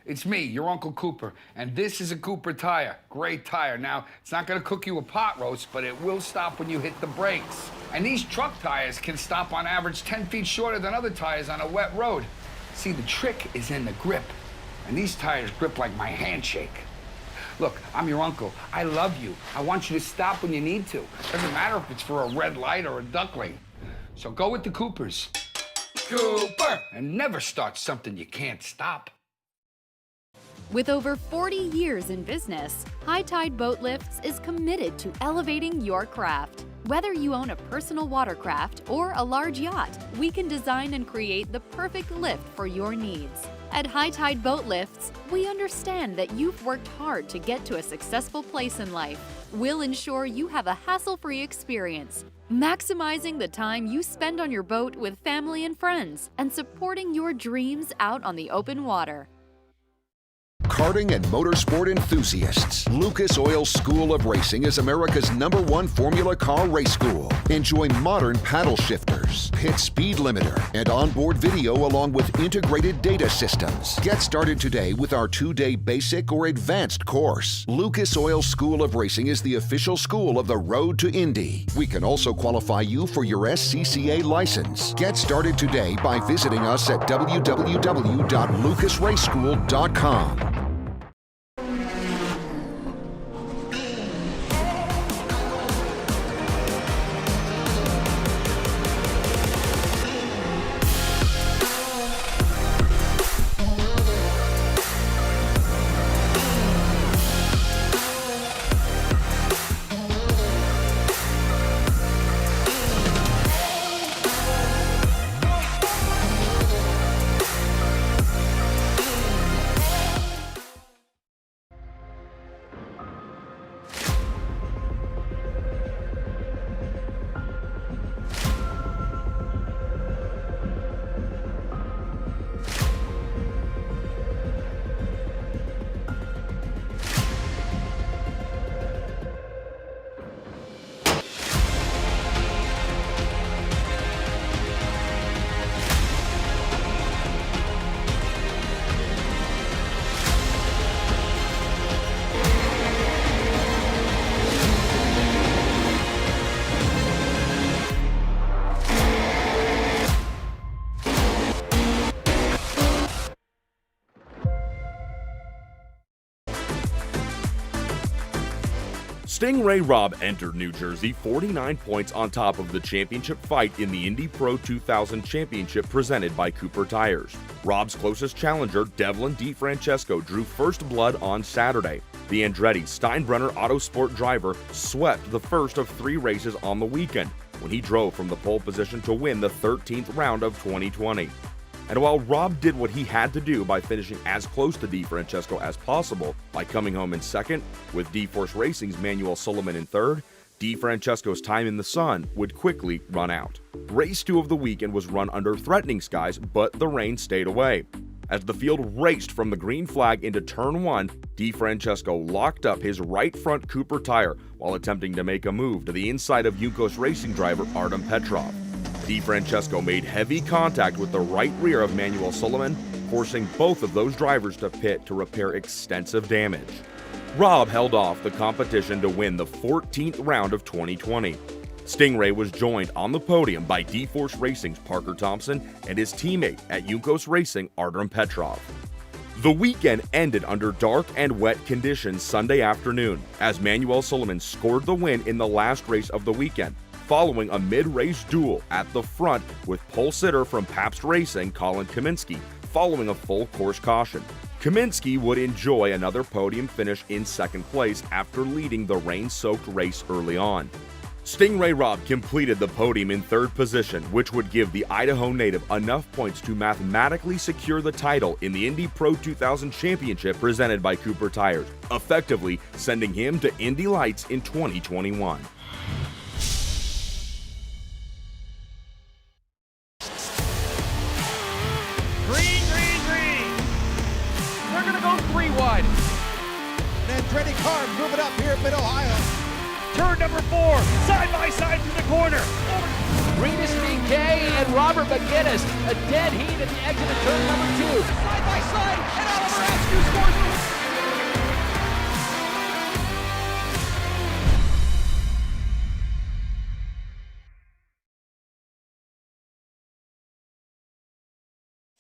It's me, your Uncle Cooper, and this is a Cooper tire. Great tire. Now, it's not gonna cook you a pot roast, but it will stop when you hit the brakes. And these truck tires can stop on average 10 feet shorter than other tires on a wet road. See, the trick is in the grip, and these tires grip like my handshake. Look, I'm your uncle. I love you. I want you to stop when you need to. Doesn't matter if it's for a red light or a duckling. So go with the Coopers. Cooper! And never start something you can't stop. With over 40 years in business, High Tide Boat Lifts is committed to elevating your craft. Whether you own a personal watercraft or a large yacht, we can design and create the perfect lift for your needs. At High Tide Boat Lifts, we understand that you've worked hard to get to a successful place in life. We'll ensure you have a hassle-free experience, maximizing the time you spend on your boat with family and friends, and supporting your dreams out on the open water. Karting and motorsport enthusiasts, Lucas Oil School of Racing is America's #1 Formula Car race school. Enjoy modern paddle shifters, pit speed limiter, and onboard video along with integrated data systems. Get started today with our 2-day basic or advanced course. Lucas Oil School of Racing is the official school of the road to Indy. We can also qualify you for your SCCA license. Get started today by visiting us at www.lucasraceschool.com. Stingray Robb entered New Jersey 49 points on top of the championship fight in the Indy Pro 2000 Championship presented by Cooper Tires. Robb's closest challenger, Devlin DeFrancesco, drew first blood on Saturday. The Andretti Steinbrenner Autosport driver swept the first of 3 races on the weekend when he drove from the pole position to win the 13th round of 2020. And while Robb did what he had to do by finishing as close to DeFrancesco as possible by coming home in second, with D-Force Racing's Manuel Sullivan in third, DeFrancesco's time in the sun would quickly run out. Race 2 of the weekend was run under threatening skies, but the rain stayed away. As the field raced from the green flag into turn 1, DeFrancesco locked up his right front Cooper tire while attempting to make a move to the inside of Yunkos Racing driver Artem Petrov. DeFrancesco made heavy contact with the right rear of Manuel Sullivan, forcing both of those drivers to pit to repair extensive damage. Robb held off the competition to win the 14th round of 2020. Stingray was joined on the podium by D-Force Racing's Parker Thompson and his teammate at Yunkos Racing, Artem Petrov. The weekend ended under dark and wet conditions Sunday afternoon, as Manuel Sullivan scored the win in the last race of the weekend, following a mid-race duel at the front with pole sitter from Pabst Racing, Colin Kaminsky, following a full course caution. Kaminsky would enjoy another podium finish in second place after leading the rain-soaked race early on. Stingray Robb completed the podium in third position, which would give the Idaho native enough points to mathematically secure the title in the Indy Pro 2000 Championship presented by Cooper Tires, effectively sending him to Indy Lights in 2021. They're going to go 3 wide. And Andretti car moving up here at Mid-Ohio. Turn number 4, side by side through the corner. Over. Reedus BK and Robert McGinnis. A dead heat at the exit of turn number 2. Side by side, and Oliver Askew scores.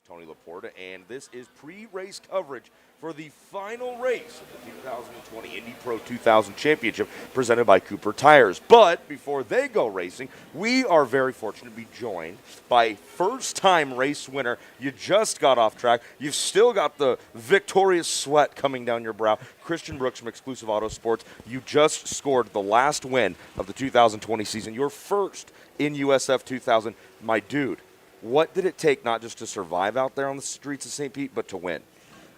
Tony Laporta, and this is pre-race coverage for the final race of the 2020 Indy Pro 2000 Championship presented by Cooper Tires. But before they go racing, we are very fortunate to be joined by first-time race winner. You just got off track. You've still got the victorious sweat coming down your brow. Christian Brooks from Exclusive Auto Sports. You just scored the last win of the 2020 season, your first in USF 2000. My dude, what did it take not just to survive out there on the streets of St. Pete, but to win?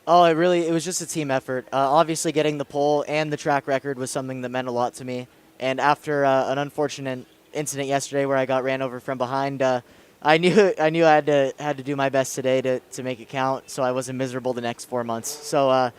Oh, it was just a team effort. Obviously, getting the pole and the track record was something that meant a lot to me. And after an unfortunate incident yesterday where I got ran over from behind, I knew I had to do my best today to make it count, so I wasn't miserable the next 4 months. So,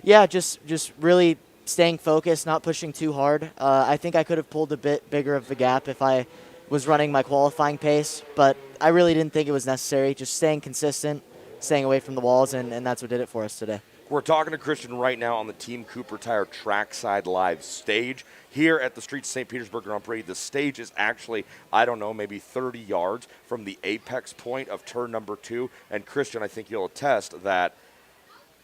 yeah, just really staying focused, not pushing too hard. I think I could have pulled a bit bigger of a gap if I was running my qualifying pace, but I really didn't think it was necessary. Just staying consistent, staying away from the walls, and that's what did it for us today. We're talking to Christian right now on the Team Cooper Tire Trackside Live stage here at the streets of St. Petersburg Grand Prix. The stage is actually, I don't know, maybe 30 yards from the apex point of turn number 2. And Christian, I think you'll attest that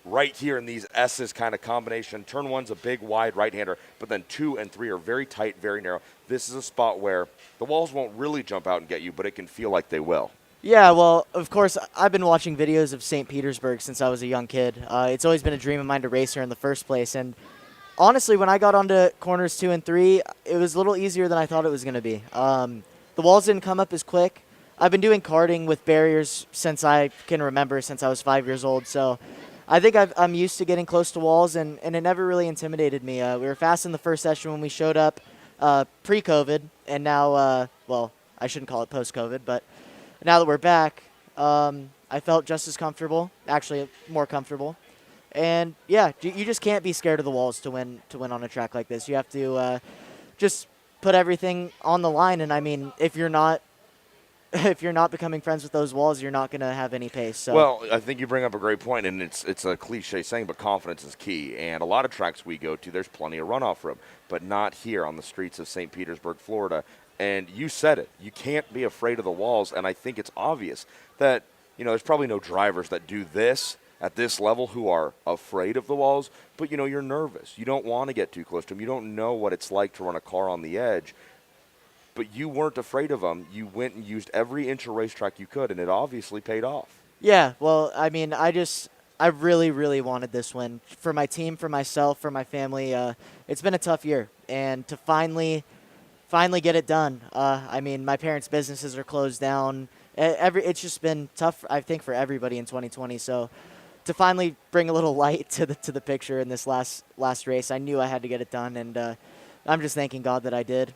right here in these S's kind of combination, turn 1's a big, wide right-hander, but then 2 and 3 are very tight, very narrow. This is a spot where the walls won't really jump out and get you, but it can feel like they will. Yeah, well, of course, I've been watching videos of St. Petersburg since I was a young kid. It's always been a dream of mine to race here in the first place. And honestly, when I got onto corners 2 and 3, it was a little easier than I thought it was going to be. The walls didn't come up as quick. I've been doing karting with barriers since I can remember, since I was 5 years old. So I think I'm used to getting close to walls, and it never really intimidated me. We were fast in the first session when we showed up pre-COVID, and now, well, I shouldn't call it post-COVID, but now that we're back, I felt just as comfortable, actually more comfortable. And, yeah, you just can't be scared of the walls to win on a track like this. You have to just put everything on the line, and, I mean, if you're not becoming friends with those walls, you're not going to have any pace. So. Well, I think you bring up a great point, and it's a cliche saying, but confidence is key. And a lot of tracks we go to, there's plenty of runoff room, but not here on the streets of St. Petersburg, Florida. And you said it. You can't be afraid of the walls, and I think it's obvious that, there's probably no drivers that do this at this level who are afraid of the walls, but, you're nervous. You don't want to get too close to them. You don't know what it's like to run a car on the edge. But you weren't afraid of them. You went and used every inch of racetrack you could, and it obviously paid off. Yeah, well, I mean, I really, really wanted this win. For my team, for myself, for my family. It's been a tough year, and to finally get it done. I mean, my parents' businesses are closed down. It's just been tough, I think, for everybody in 2020. So to finally bring a little light to the picture in this last race, I knew I had to get it done, and I'm just thanking God that I did.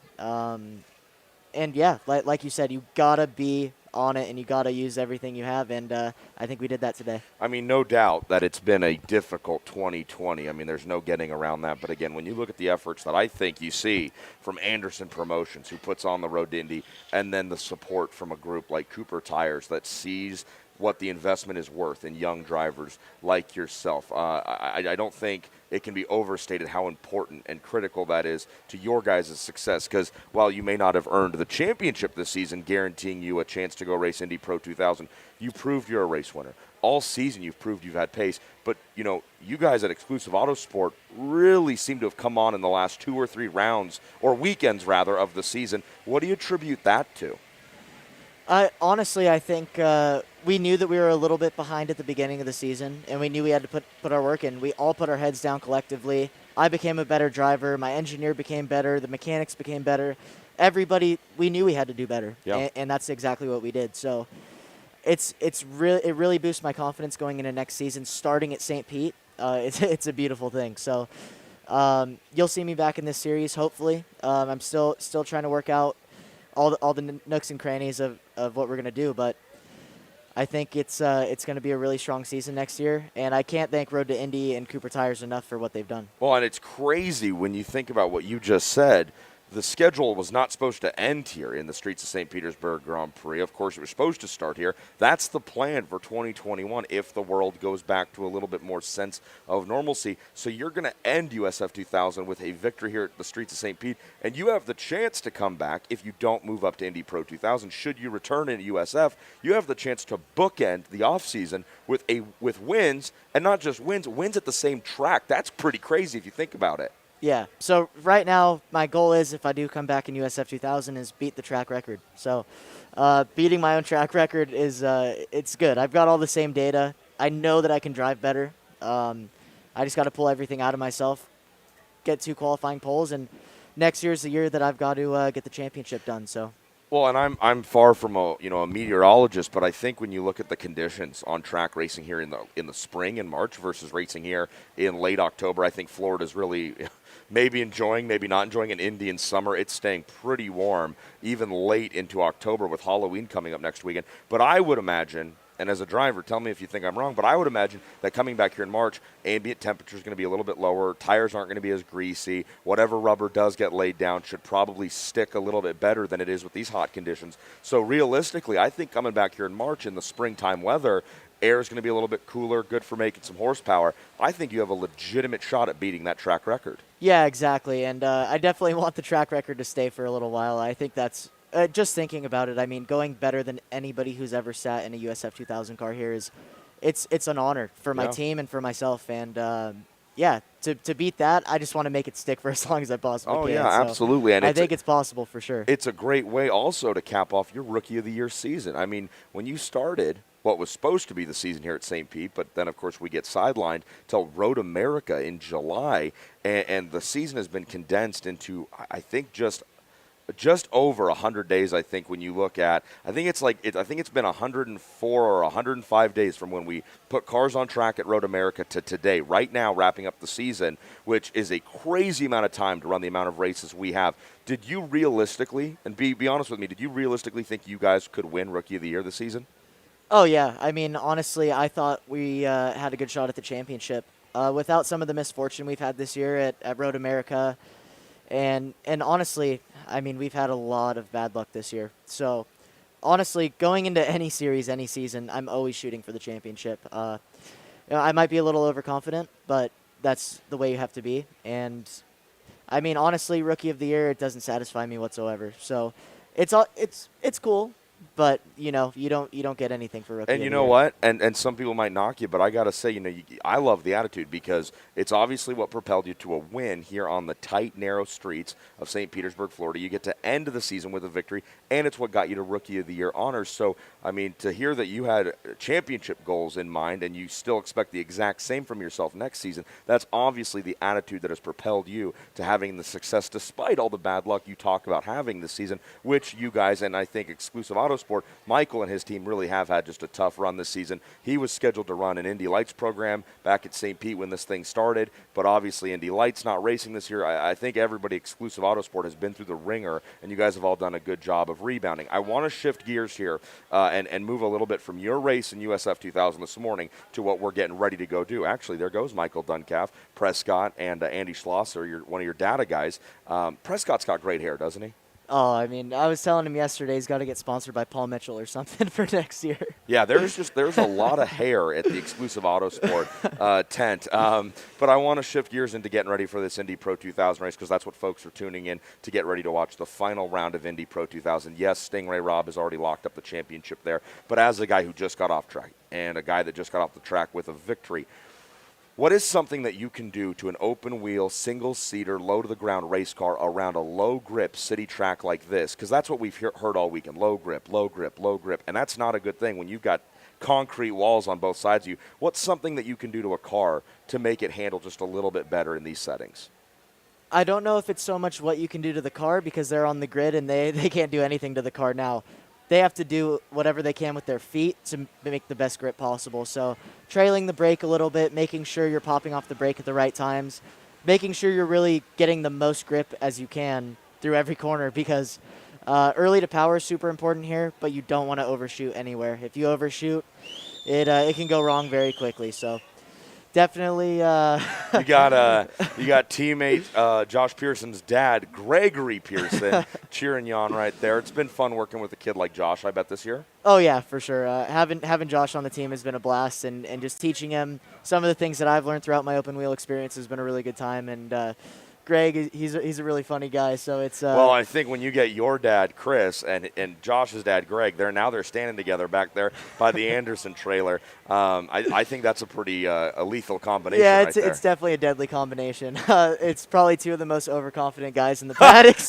And, yeah, like you said, you got to be on it, and you got to use everything you have, and I think we did that today. I mean, no doubt that it's been a difficult 2020. I mean, there's no getting around that. But, again, when you look at the efforts that I think you see from Anderson Promotions, who puts on the road to Indy, and then the support from a group like Cooper Tires that sees what the investment is worth in young drivers like yourself, I don't think it can be overstated how important and critical that is to your guys' success, because while you may not have earned the championship this season, guaranteeing you a chance to go race Indy Pro 2000, you proved you're a race winner. All season you've proved you've had pace, but, you guys at Exclusive Auto Sport really seem to have come on in the last 2 or 3 rounds, or weekends rather, of the season. What do you attribute that to? Honestly, I think we knew that we were a little bit behind at the beginning of the season, and we knew we had to put our work in. We all put our heads down collectively. I became a better driver. My engineer became better. The mechanics became better. Everybody, we knew we had to do better, and that's exactly what we did. So it really boosts my confidence going into next season, starting at St. Pete. It's a beautiful thing. So you'll see me back in this series, hopefully. I'm still trying to work out all the nooks and crannies of what we're going to do, but I think it's going to be a really strong season next year, and I can't thank Road to Indy and Cooper Tires enough for what they've done. Well, and it's crazy when you think about what you just said, the schedule was not supposed to end here in the streets of St. Petersburg Grand Prix. Of course, it was supposed to start here. That's the plan for 2021 if the world goes back to a little bit more sense of normalcy. So you're going to end USF 2000 with a victory here at the streets of St. Pete, and you have the chance to come back if you don't move up to Indy Pro 2000. Should you return into USF, you have the chance to bookend the offseason with wins, and not just wins at the same track. That's pretty crazy if you think about it. Yeah. So right now, my goal is, if I do come back in USF 2000, is beat the track record. So beating my own track record is it's good. I've got all the same data. I know that I can drive better. I just got to pull everything out of myself, get 2 qualifying poles, and next year's the year that I've got to get the championship done. So. Well, and I'm far from a meteorologist, but I think when you look at the conditions on track racing here in the spring in March versus racing here in late October, I think Florida's really maybe enjoying, maybe not enjoying an Indy in summer. It's staying pretty warm even late into October with Halloween coming up next weekend. But I would imagine, and as a driver, tell me if you think I'm wrong, but I would imagine that coming back here in March, ambient temperature is going to be a little bit lower, tires aren't going to be as greasy, whatever rubber does get laid down should probably stick a little bit better than it is with these hot conditions. So realistically, I think coming back here in March in the springtime weather, air is going to be a little bit cooler, good for making some horsepower. I think you have a legitimate shot at beating that track record. Yeah, exactly, and I definitely want the track record to stay for a little while. I think that's just thinking about it. I mean, going better than anybody who's ever sat in a USF 2000 car here it's an honor for my team and for myself. And to beat that, I just want to make it stick for as long as I possibly can. Oh yeah, absolutely. And I think it's possible for sure. It's a great way also to cap off your Rookie of the Year season. I mean, when you started what was supposed to be the season here at St. Pete, but then, of course, we get sidelined till Road America in July, and the season has been condensed into, I think, just over 100 days. I think when you look at, I think it's been 104 or 105 days from when we put cars on track at Road America to today. Right now, wrapping up the season, which is a crazy amount of time to run the amount of races we have. Did you realistically, and be honest with me, did you realistically think you guys could win Rookie of the Year this season? Oh yeah, I mean, honestly, I thought we had a good shot at the championship. Without some of the misfortune we've had this year at Road America, and honestly, I mean, we've had a lot of bad luck this year. So, honestly, going into any series, any season, I'm always shooting for the championship. I might be a little overconfident, but that's the way you have to be. And, I mean, honestly, Rookie of the Year, it doesn't satisfy me whatsoever. So, it's cool. But, you don't get anything for Rookie of the Year. And you know what? And some people might knock you, but I got to say, I love the attitude because it's obviously what propelled you to a win here on the tight, narrow streets of St. Petersburg, Florida. You get to end the season with a victory, and it's what got you to Rookie of the Year honors. So, I mean, to hear that you had championship goals in mind and you still expect the exact same from yourself next season, that's obviously the attitude that has propelled you to having the success despite all the bad luck you talk about having this season, which you guys, and I think Exclusive Autosport, Michael and his team really have had just a tough run this season. He was scheduled to run an Indy Lights program back at St. Pete when this thing started, but obviously Indy Lights not racing this year. I think everybody Exclusive Autosport has been through the ringer, and you guys have all done a good job of rebounding. I want to shift gears here and move a little bit from your race in USF 2000 this morning to what we're getting ready to go do. Actually, there goes Michael Duncalf, Prescott, and Andy Schlosser, one of your data guys. Prescott's got great hair, doesn't he? Oh, I mean, I was telling him yesterday he's got to get sponsored by Paul Mitchell or something for next year. Yeah, there's a lot of hair at the Exclusive Autosport tent. But I want to shift gears into getting ready for this Indy Pro 2000 race because that's what folks are tuning in to get ready to watch the final round of Indy Pro 2000. Yes, Stingray Robb has already locked up the championship there, but as a guy who just got off track and a guy that just got off the track with a victory, what is something that you can do to an open-wheel, single-seater, low-to-the-ground race car around a low-grip city track like this? Because that's what we've heard all weekend, low grip, low grip, low grip, and that's not a good thing when you've got concrete walls on both sides of you. What's something that you can do to a car to make it handle just a little bit better in these settings? I don't know if it's so much what you can do to the car because they're on the grid and they can't do anything to the car now. They have to do whatever they can with their feet to make the best grip possible. So trailing the brake a little bit, making sure you're popping off the brake at the right times, making sure you're really getting the most grip as you can through every corner because early to power is super important here, but you don't want to overshoot anywhere. If you overshoot, it can go wrong very quickly. So definitely. You got teammate Josh Pearson's dad, Gregory Pearson, cheering you on right there. It's been fun working with a kid like Josh, I bet, this year. Oh yeah, for sure. Having Josh on the team has been a blast, and just teaching him some of the things that I've learned throughout my open wheel experience has been a really good time. And Greg, he's a really funny guy, so it's. Well, I think when you get your dad, Chris, and Josh's dad, Greg, they're standing together back there by the Anderson trailer. I think that's a pretty a lethal combination. Yeah, right there. It's definitely a deadly combination. It's probably two of the most overconfident guys in the paddock.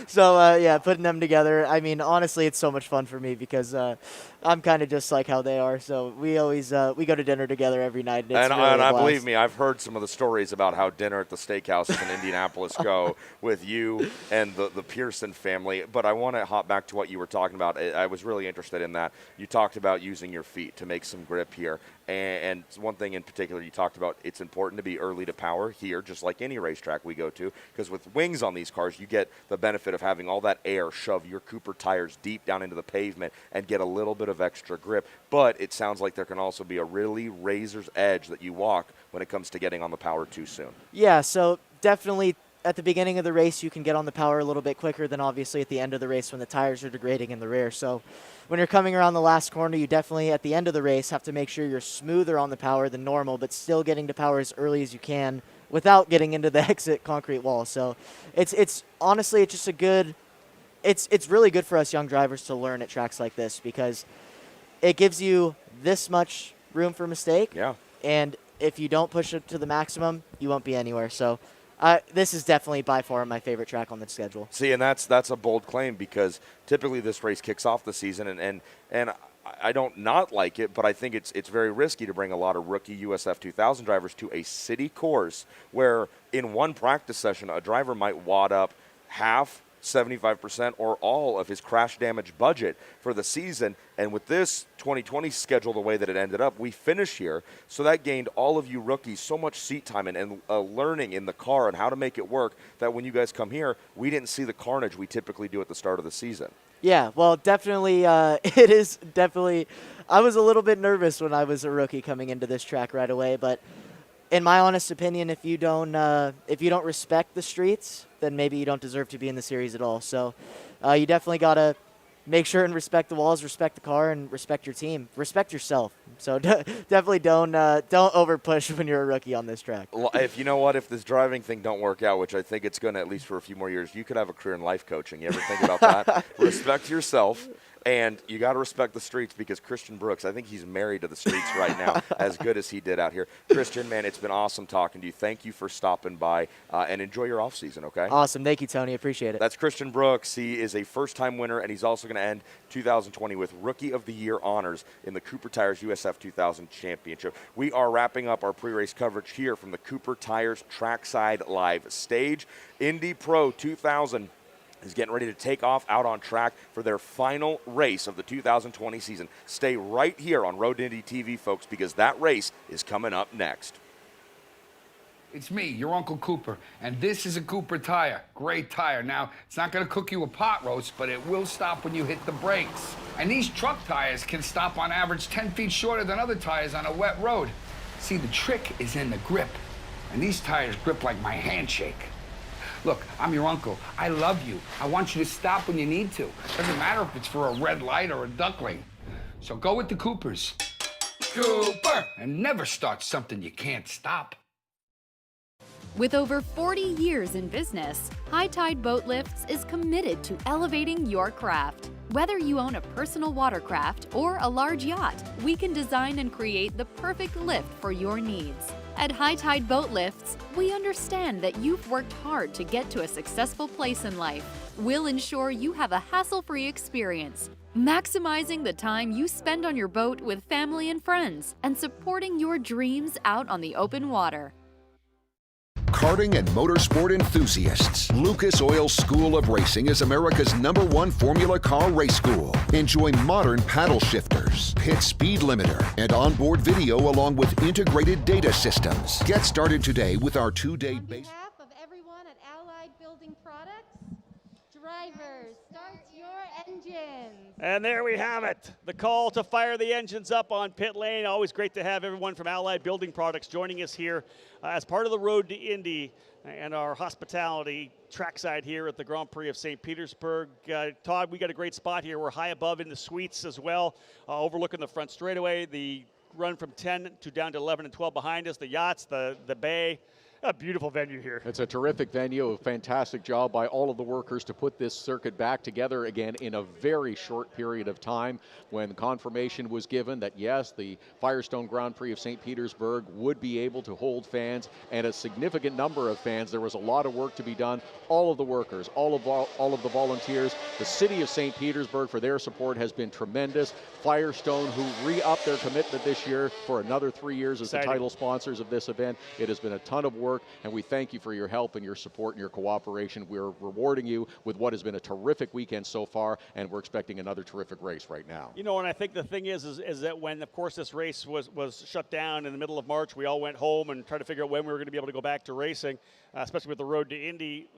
So yeah, putting them together. I mean, honestly, it's so much fun for me because I'm kind of just like how they are. So we always we go to dinner together every night. And I believe me, I've heard some of the stories about how dinner at the steakhouses in Indianapolis go with you and the Pearson family. But I want to hop back to what you were talking about. I was really interested in that. You talked about using your feet to make some grip here. And one thing in particular you talked about, it's important to be early to power here, just like any racetrack we go to, because with wings on these cars, you get the benefit of having all that air shove your Cooper tires deep down into the pavement and get a little bit of extra grip. But it sounds like there can also be a really razor's edge that you walk when it comes to getting on the power too soon. Yeah, so definitely at the beginning of the race, you can get on the power a little bit quicker than obviously at the end of the race when the tires are degrading in the rear. So when you're coming around the last corner, you definitely, at the end of the race, have to make sure you're smoother on the power than normal, but still getting to power as early as you can without getting into the exit concrete wall. So it's honestly, it's just a good, it's really good for us young drivers to learn at tracks like this because it gives you this much room for mistake. Yeah. And if you don't push it to the maximum, you won't be anywhere. So this is definitely by far my favorite track on the schedule. See, and that's a bold claim because typically this race kicks off the season, and I don't not like it, but I think it's very risky to bring a lot of rookie USF 2000 drivers to a city course where in one practice session a driver might wad up half, 75% or all of his crash damage budget for the season. And with this 2020 schedule the way that it ended up, we finish here. So that gained all of you rookies so much seat time and learning in the car and how to make it work that when you guys come here, we didn't see the carnage we typically do at the start of the season. Yeah, well, definitely, it is definitely. I was a little bit nervous when I was a rookie coming into this track right away, but in my honest opinion, if you don't respect the streets, then maybe you don't deserve to be in the series at all. So you definitely got to make sure and respect the walls, respect the car, and respect your team. Respect yourself. So definitely don't over push when you're a rookie on this track. If you know what, if this driving thing don't work out, which I think it's going to at least for a few more years, you could have a career in life coaching. You ever think about that? Respect yourself. And you got to respect the streets because Christian Brooks, I think he's married to the streets right now, as good as he did out here. Christian, man, it's been awesome talking to you. Thank you for stopping by, and enjoy your off season, okay? Awesome. Thank you, Tony. Appreciate it. That's Christian Brooks. He is a first-time winner, and he's also going to end 2020 with Rookie of the Year honors in the Cooper Tires USF 2000 Championship. We are wrapping up our pre-race coverage here from the Cooper Tires Trackside Live stage. Indy Pro 2000 is getting ready to take off out on track for their final race of the 2020 season. Stay right here on Road to Indy TV, folks, because that race is coming up next. It's me, your Uncle Cooper, and this is a Cooper tire. Great tire. Now, it's not going to cook you a pot roast, but it will stop when you hit the brakes. And these truck tires can stop on average 10 feet shorter than other tires on a wet road. See, the trick is in the grip, and these tires grip like my handshake. Look, I'm your uncle. I love you. I want you to stop when you need to. Doesn't matter if it's for a red light or a duckling. So go with the Coopers. Cooper! And never start something you can't stop. With over 40 years in business, High Tide Boat Lifts is committed to elevating your craft. Whether you own a personal watercraft or a large yacht, we can design and create the perfect lift for your needs. At High Tide Boat Lifts, we understand that you've worked hard to get to a successful place in life. We'll ensure you have a hassle-free experience, maximizing the time you spend on your boat with family and friends, and supporting your dreams out on the open water. Karting and motorsport enthusiasts, Lucas Oil School of Racing is America's #1 Formula Car race school. Enjoy modern paddle shifters, pit speed limiter, and onboard video along with integrated data systems. Get started today with our 2-day base. On behalf of everyone at Allied Building Products, drivers, start your engine. And there we have it. The call to fire the engines up on pit lane. Always great to have everyone from Allied Building Products joining us here as part of the Road to Indy and our hospitality trackside here at the Grand Prix of St. Petersburg. Todd, we got a great spot here. We're high above in the suites as well, overlooking the front straightaway, the run from 10 to down to 11 and 12 behind us, the yachts, the bay. A beautiful venue here. It's a terrific venue, a fantastic job by all of the workers to put this circuit back together again in a very short period of time. When confirmation was given that yes, the Firestone Grand Prix of St. Petersburg would be able to hold fans, and a significant number of fans, there was a lot of work to be done. All of the workers, all of the volunteers, the city of St. Petersburg for their support has been tremendous. Firestone, who re-upped their commitment this year for another 3 years as the title sponsors of this event. It has been a ton of work, and we thank you for your help and your support and your cooperation. We're rewarding you with what has been a terrific weekend so far, and we're expecting another terrific race right now. You know, and I think the thing is that when, of course, this race was shut down in the middle of March, we all went home and tried to figure out when we were going to be able to go back to racing, especially with the Road to Indy.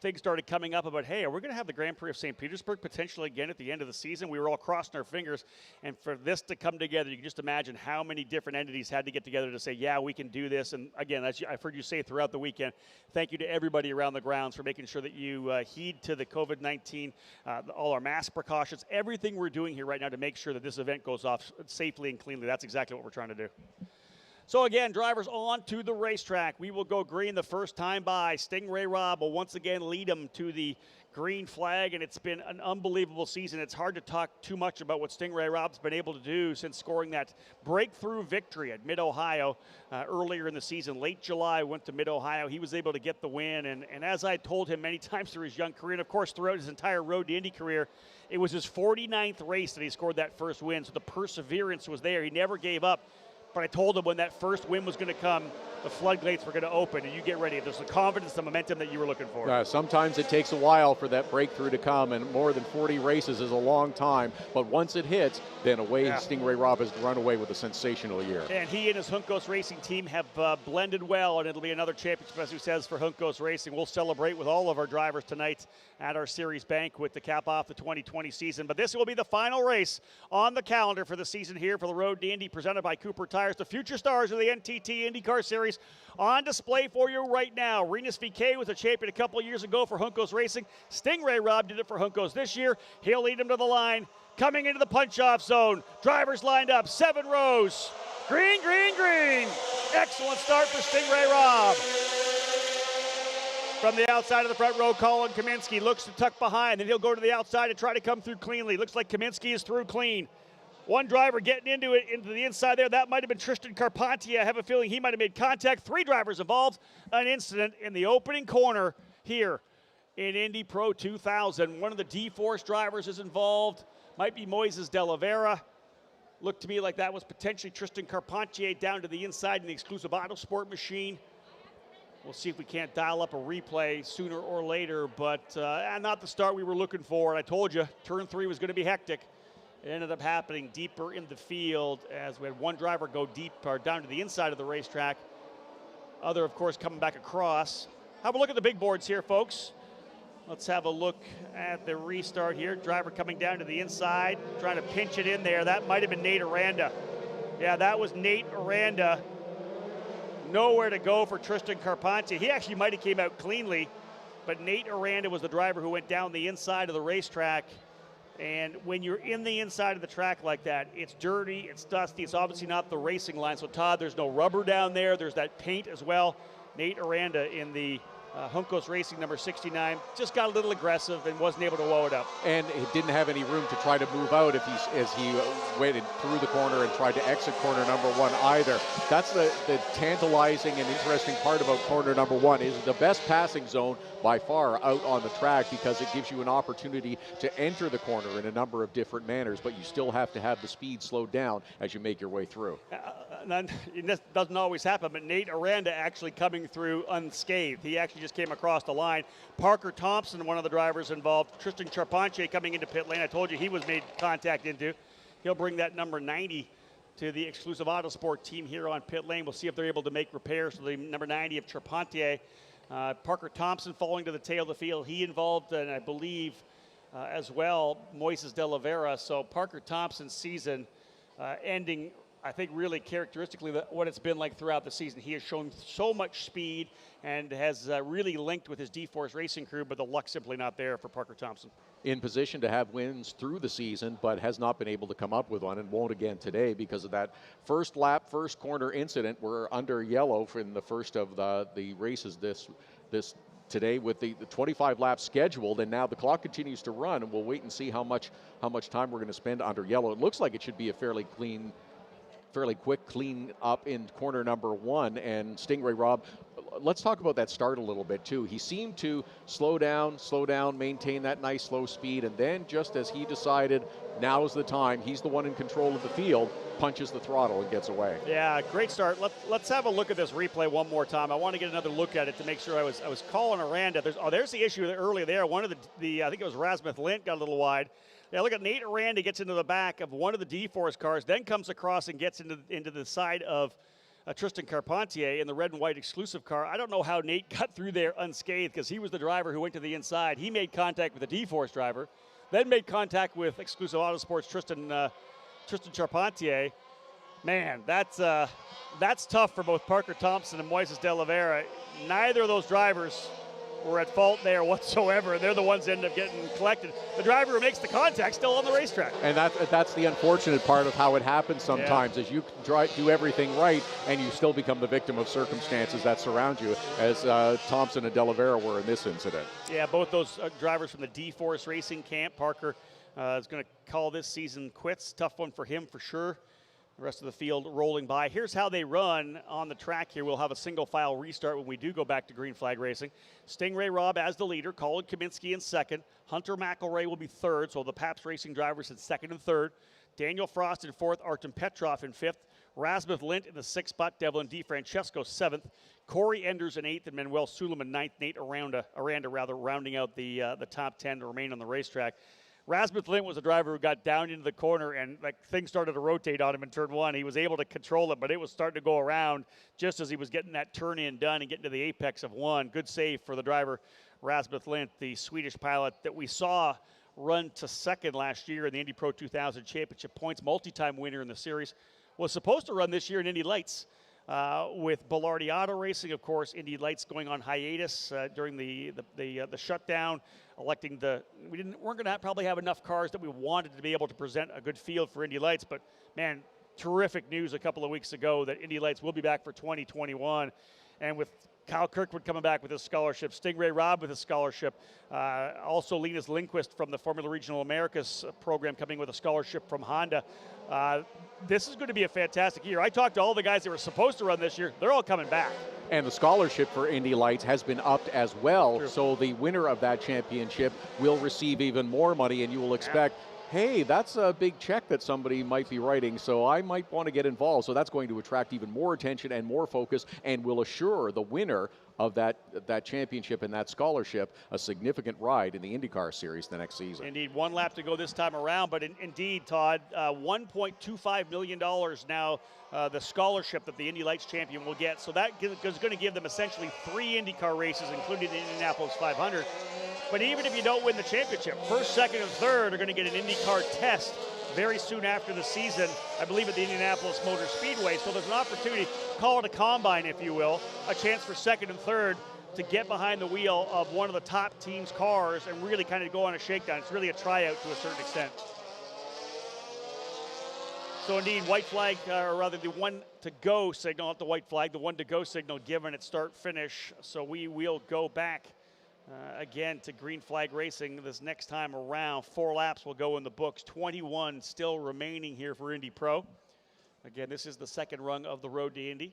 Things started coming up about, hey, are we going to have the Grand Prix of St. Petersburg potentially again at the end of the season? We were all crossing our fingers. And for this to come together, you can just imagine how many different entities had to get together to say, yeah, we can do this. And again, as I've heard you say throughout the weekend, thank you to everybody around the grounds for making sure that you heed to the COVID-19, all our mask precautions, everything we're doing here right now to make sure that this event goes off safely and cleanly. That's exactly what we're trying to do. So again, drivers on to the racetrack. We will go green the first time by. Stingray Robb will once again lead them to the green flag, and it's been an unbelievable season. It's hard to talk too much about what Stingray Robb's been able to do since scoring that breakthrough victory at Mid-Ohio earlier in the season. Late July, went to Mid-Ohio. He was able to get the win, and as I told him many times through his young career, and of course throughout his entire Road to Indy career, it was his 49th race that he scored that first win, so the perseverance was there. He never gave up. But I told him when that first win was going to come, the floodgates were going to open, and you get ready. There's the confidence, the momentum that you were looking for. Sometimes it takes a while for that breakthrough to come, and more than 40 races is a long time. But once it hits, then away Stingray Robb has run away with a sensational year. And he and his Juncos Racing team have blended well, and it'll be another championship, as he says, for Juncos Racing. We'll celebrate with all of our drivers tonight at our series banquet to cap off the 2020 season. But this will be the final race on the calendar for the season here for the Road to Indy, presented by Cooper Tires. The future stars of the NTT IndyCar Series on display for you right now. Rinus VeeKay was a champion a couple years ago for Juncos Racing. Stingray Robb did it for Juncos this year. He'll lead him to the line. Coming into the punch-off zone. Drivers lined up, 7 rows. Green, green, green. Excellent start for Stingray Robb. From the outside of the front row, Colin Kaminsky looks to tuck behind, and he'll go to the outside to try to come through cleanly. Looks like Kaminsky is through clean. One driver getting into the inside there. That might have been Tristan Carpentier. I have a feeling he might have made contact. 3 drivers involved. An incident in the opening corner here in Indy Pro 2000. One of the D-Force drivers is involved. Might be Moises de la Vera. Looked to me like that was potentially Tristan Carpentier down to the inside in the exclusive Autosport machine. We'll see if we can't dial up a replay sooner or later, but not the start we were looking for. And I told you, turn 3 was going to be hectic. It ended up happening deeper in the field as we had one driver go deep or down to the inside of the racetrack. Other, of course, coming back across. Have a look at the big boards here, folks. Let's have a look at the restart here. Driver coming down to the inside, trying to pinch it in there. That might have been Nate Aranda. Yeah, that was Nate Aranda. Nowhere to go for Tristan Carpentier. He actually might have came out cleanly, but Nate Aranda was the driver who went down the inside of the racetrack. And when you're in the inside of the track like that, it's dirty, it's dusty, it's obviously not the racing line. So Todd, there's no rubber down there, there's that paint as well. Nate Aranda in the Juncos Racing number 69 just got a little aggressive and wasn't able to woe it up. And he didn't have any room to try to move out as he waited through the corner and tried to exit corner number 1 either. That's the tantalizing and interesting part about corner number 1 is the best passing zone by far out on the track because it gives you an opportunity to enter the corner in a number of different manners, but you still have to have the speed slowed down as you make your way through. It doesn't always happen, but Nate Aranda actually coming through unscathed. He actually just came across the line. Parker Thompson, one of the drivers involved. Tristan Charpentier coming into pit lane. I told you he was made contact into. He'll bring that number 90 to the exclusive Autosport team here on pit lane. We'll see if they're able to make repairs to the number 90 of Charpentier. Parker Thompson falling to the tail of the field. He involved, and I believe as well, Moises de Oliveira. So Parker Thompson's season ending, I think, really characteristically what it's been like throughout the season. He has shown so much speed and has really linked with his D-Force racing crew, but the luck's simply not there for Parker Thompson. In position to have wins through the season, but has not been able to come up with one, and won't again today because of that first lap, first corner incident. We're under yellow in the first of the races this today with the 25 laps scheduled, and now the clock continues to run, and we'll wait and see how much time we're going to spend under yellow. It looks like it should be a fairly quick clean up in corner number 1. And Stingray Rob, let's talk about that start a little bit too. He seemed to slow down, maintain that nice slow speed, and then just as he decided now is the time, he's the one in control of the field, punches the throttle and gets away. Yeah, great start. Let's have a look at this replay one more time. I want to get another look at it to make sure I was calling Aranda. There's the issue earlier there. One of the I think it was Rasmus Lint got a little wide. Yeah, look at Nate Aranda gets into the back of one of the D-Force cars, then comes across and gets into the side of Tristan Carpentier in the red and white exclusive car. I don't know how Nate got through there unscathed because he was the driver who went to the inside. He made contact with the D-Force driver, then made contact with exclusive Autosports Tristan Charpentier. Man, that's tough for both Parker Thompson and Moises de Oliveira. Neither of those drivers were at fault there whatsoever. They're the ones that end up getting collected. The driver who makes the contact still on the racetrack. And that's the unfortunate part of how it happens sometimes, is you do everything right and you still become the victim of circumstances that surround you, as Thompson and de Oliveira were in this incident. Yeah, both those drivers from the D-Force Racing camp. Parker is going to call this season quits. Tough one for him for sure. The rest of the field rolling by. Here's how they run on the track here. We'll have a single file restart when we do go back to green flag racing. Stingray Robb as the leader, Colin Kaminsky in second. Hunter Mcelray will be third, so the Pabst Racing drivers in second and third. Daniel Frost in fourth, Artem Petrov in fifth. Rasmus Lint in the sixth spot, Devlin DeFrancesco seventh. Corey Enders in eighth and Manuel Suleiman ninth. Nate Aranda rounding out the top 10 to remain on the racetrack. Rasmus Lint was a driver who got down into the corner and things started to rotate on him in turn 1. He was able to control it, but it was starting to go around just as he was getting that turn in done and getting to the apex of 1. Good save for the driver, Rasmus Lint, the Swedish pilot that we saw run to second last year in the Indy Pro 2000 Championship points, multi-time winner in the series. Was supposed to run this year in Indy Lights. With Belardi Auto Racing, of course, Indy Lights going on hiatus during the shutdown, weren't going to probably have enough cars that we wanted to be able to present a good field for Indy Lights. But man, terrific news a couple of weeks ago that Indy Lights will be back for 2021, and with Kyle Kirkwood coming back with his scholarship, Stingray Robb with his scholarship, also Linus Lindqvist from the Formula Regional Americas program coming with a scholarship from Honda. This is going to be a fantastic year. I talked to all the guys that were supposed to run this year. They're all coming back. And the scholarship for Indy Lights has been upped as well. True. So the winner of that championship will receive even more money, and you will expect, hey, that's a big check that somebody might be writing, so I might want to get involved. So that's going to attract even more attention and more focus, and will assure the winner of that championship and that scholarship a significant ride in the IndyCar Series the next season. Indeed, 1 lap to go this time around, but indeed, Todd, $1.25 million now, the scholarship that the Indy Lights champion will get. So that is going to give them essentially 3 IndyCar races, including the Indianapolis 500. But even if you don't win the championship, first, second, and third are going to get an IndyCar test very soon after the season, I believe at the Indianapolis Motor Speedway. So there's an opportunity, call it a combine if you will, a chance for second and third to get behind the wheel of one of the top team's cars and really kind of go on a shakedown. It's really a tryout to a certain extent. So indeed, white flag, or rather the 1 to go signal, not the white flag, the 1 to go signal given at start finish. So we will go back again to green flag racing this next time around. 4 laps will go in the books, 21 still remaining here for Indy Pro. Again, this is the second rung of the Road to Indy.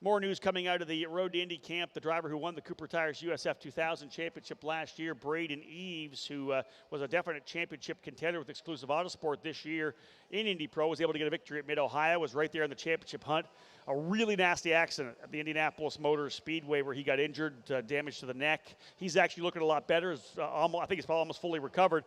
More news coming out of the Road to Indy camp. The driver who won the Cooper Tires USF 2000 championship last year, Braden Eves, who was a definite championship contender with Exclusive Autosport this year in Indy Pro, was able to get a victory at Mid-Ohio, was right there in the championship hunt. A really nasty accident at the Indianapolis Motor Speedway where he got injured, damage to the neck. He's actually looking a lot better. I think he's probably almost fully recovered.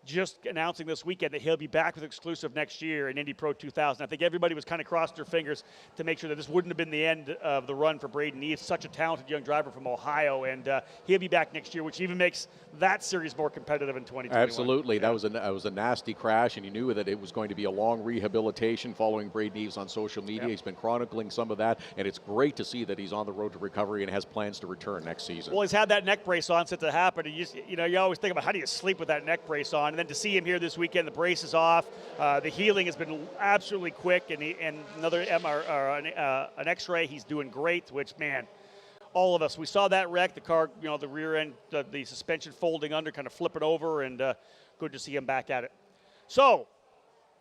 just announcing this weekend that he'll be back with exclusive next year in Indy Pro 2000. I think everybody was kind of crossing their fingers to make sure that this wouldn't have been the end of the run for Braden. He is such a talented young driver from Ohio, and he'll be back next year, which even makes that series more competitive in 2021. Absolutely. Yeah. That was a nasty crash, and you knew that it was going to be a long rehabilitation following Braden Eves on social media. Yep. He's been chronicling some of that, and it's great to see that he's on the road to recovery and has plans to return next season. Well, he's had that neck brace on since it happened. And you always think about how do you sleep with that neck brace on, and then to see him here this weekend, the brace is off. The healing has been absolutely quick, and another an X-ray, he's doing great. Which, man, all of us, we saw that wreck, the car, the rear end, the suspension folding under, kind of flipping over, and good to see him back at it. So,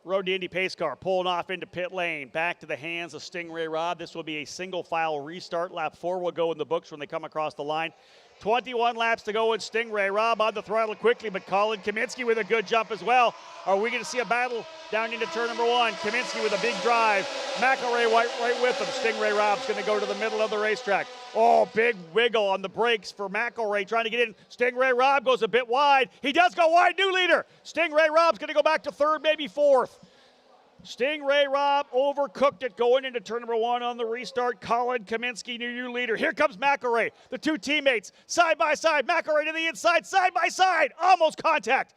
Road to Indy pace car pulling off into pit lane, back to the hands of Stingray Robb. This will be a single file restart. Lap 4 will go in the books when they come across the line. 21 laps to go in Stingray. Robb on the throttle quickly, but Colin Kaminsky with a good jump as well. Are we going to see a battle down into turn number 1? Kaminsky with a big drive. Mcelray right with him. Stingray Robb's going to go to the middle of the racetrack. Oh, big wiggle on the brakes for Mcelray trying to get in. Stingray Robb goes a bit wide. He does go wide, new leader. Stingray Robb's going to go back to third, maybe fourth. Stingray Robb overcooked it going into turn number 1 on the restart. Colin Kaminsky, new leader. Here comes Mcelray. The two teammates side by side. Mcelray to the inside, side by side. Almost contact.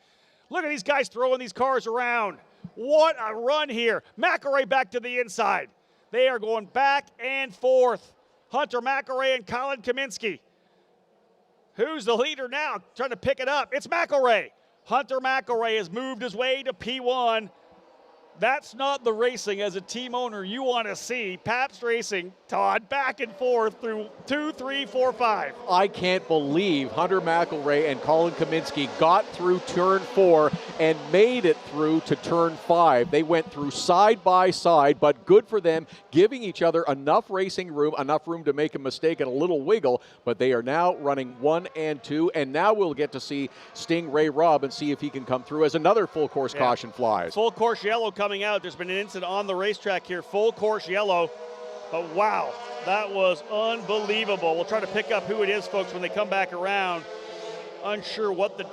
Look at these guys throwing these cars around. What a run here. Mcelray back to the inside. They are going back and forth. Hunter Mcelray and Colin Kaminsky. Who's the leader now? Trying to pick it up. It's Mcelray. Hunter Mcelray has moved his way to P1. That's not the racing as a team owner you want to see. Pabst Racing, Todd, back and forth through 2, 3, 4, 5. I can't believe Hunter Mcelray and Colin Kaminsky got through turn 4 and made it through to turn 5. They went through side by side, but good for them, giving each other enough racing room, enough room to make a mistake and a little wiggle, but they are now running 1 and 2, and now we'll get to see Stingray Robb and see if he can come through as another full course caution flies. Full course yellow coming out. There's been an incident on the racetrack here, full course yellow, but wow, that was unbelievable. We'll try to pick up who it is, folks, when they come back around. Unsure what the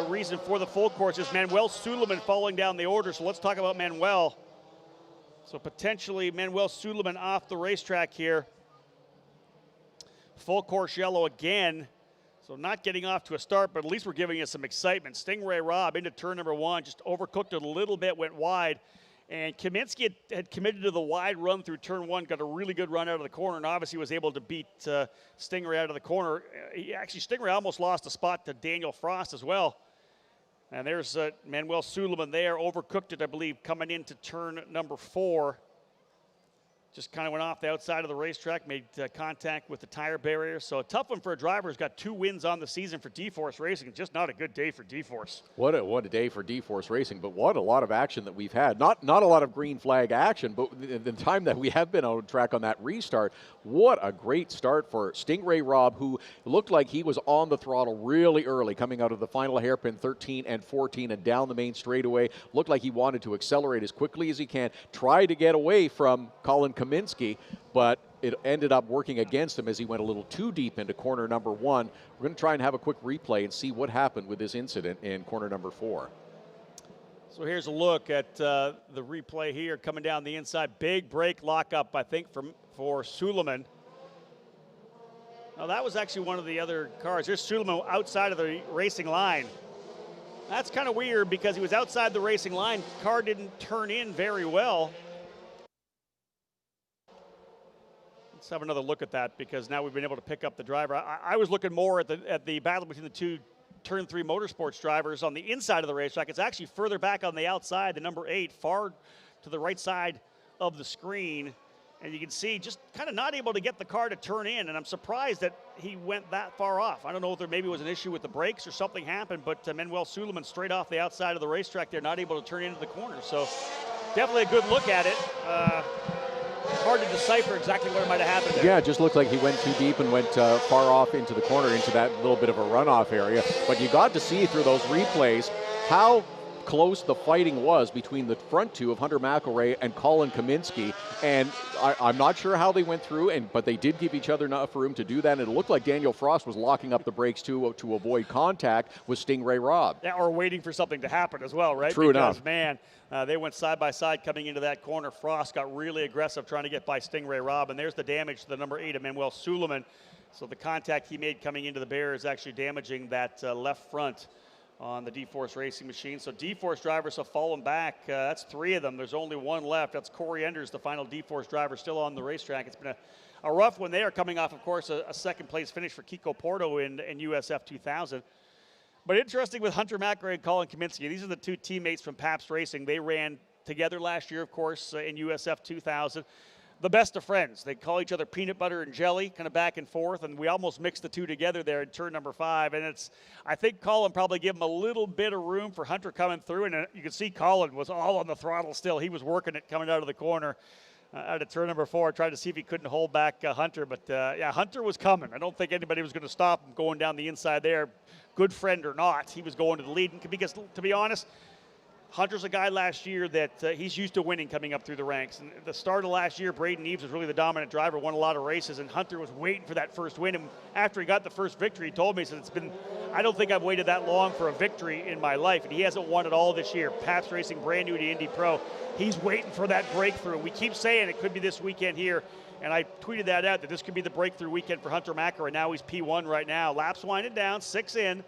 reason for the full course is. Manuel Suleiman falling down the order, so let's talk about Manuel. So potentially Manuel Suleiman off the racetrack here. Full course yellow again. So not getting off to a start, but at least we're giving us some excitement. Stingray Robb into turn number 1, just overcooked it a little bit, went wide. And Kaminsky had committed to the wide run through turn 1, got a really good run out of the corner, and obviously was able to beat Stingray out of the corner. Stingray almost lost a spot to Daniel Frost as well. And there's Manuel Suleiman there, overcooked it, I believe, coming into turn number 4. Just kind of went off the outside of the racetrack, made contact with the tire barrier. So a tough one for a driver who's got 2 wins on the season for D-Force Racing. Just not a good day for D-Force. What a day for D-Force Racing, but what a lot of action that we've had. Not a lot of green flag action, but the time that we have been on track on that restart, what a great start for Stingray Robb, who looked like he was on the throttle really early, coming out of the final hairpin 13 and 14 and down the main straightaway. Looked like he wanted to accelerate as quickly as he can, try to get away from Colin Kaminsky, but it ended up working against him as he went a little too deep into corner number 1. We're going to try and have a quick replay and see what happened with this incident in corner number 4. So here's a look at the replay here coming down the inside. Big brake lockup, I think, for Suleiman. Now that was actually one of the other cars. There's Suleiman outside of the racing line. That's kind of weird because he was outside the racing line. Car didn't turn in very well. Let's have another look at that because now we've been able to pick up the driver. I was looking more at the battle between the two Turn 3 Motorsports drivers on the inside of the racetrack. It's actually further back on the outside, the number 8, far to the right side of the screen. And you can see just kind of not able to get the car to turn in, and I'm surprised that he went that far off. I don't know if there maybe was an issue with the brakes or something happened, but Manuel Suleiman straight off the outside of the racetrack there, not able to turn into the corner. So definitely a good look at it. Hard to decipher exactly what might have happened there. Yeah, it just looked like he went too deep and went far off into the corner, into that little bit of a runoff area. But you got to see through those replays how close the fighting was between the front two of Hunter McElray and Colin Kaminsky. And I'm not sure how they went through, but they did give each other enough room to do that. And it looked like Daniel Frost was locking up the brakes to avoid contact with Stingray Robb. Yeah, or waiting for something to happen as well, right? True because, enough. man, they went side by side coming into that corner. Frost got really aggressive trying to get by Stingray Robb, and there's the damage to the number 8 of Manuel Suleiman. So the contact he made coming into the Bear is actually damaging that left front on the D-Force racing machine. So D-Force drivers have fallen back. That's 3 of them. There's only 1 left. That's Corey Enders, the final D-Force driver, still on the racetrack. It's been a rough one. They are coming off, of course, a second-place finish for Kiko Porto in USF 2000. But interesting with Hunter McElray and Colin Kaminsky. These are the 2 teammates from Pabst Racing. They ran together last year, of course, in USF 2000. The best of friends. They call each other peanut butter and jelly, kind of back and forth, and we almost mixed the 2 together there in turn number 5. And I think Colin probably gave him a little bit of room for Hunter coming through, and you can see Colin was all on the throttle still. He was working it coming out of the corner out of turn number 4, tried to see if he couldn't hold back Hunter. But, yeah, Hunter was coming. I don't think anybody was going to stop him going down the inside there, good friend or not. He was going to the lead because, to be honest, Hunter's a guy last year that he's used to winning coming up through the ranks. And at the start of last year, Braden Eves was really the dominant driver, won a lot of races, and Hunter was waiting for that first win. And after he got the first victory, he told me, he said, I don't think I've waited that long for a victory in my life. And he hasn't won it all this year. Pabst Racing, brand new to Indy Pro. He's waiting for that breakthrough. We keep saying it could be this weekend here. And I tweeted that out, that this could be the breakthrough weekend for Hunter McElray. Now he's P1 right now. Laps winding down, 6 in.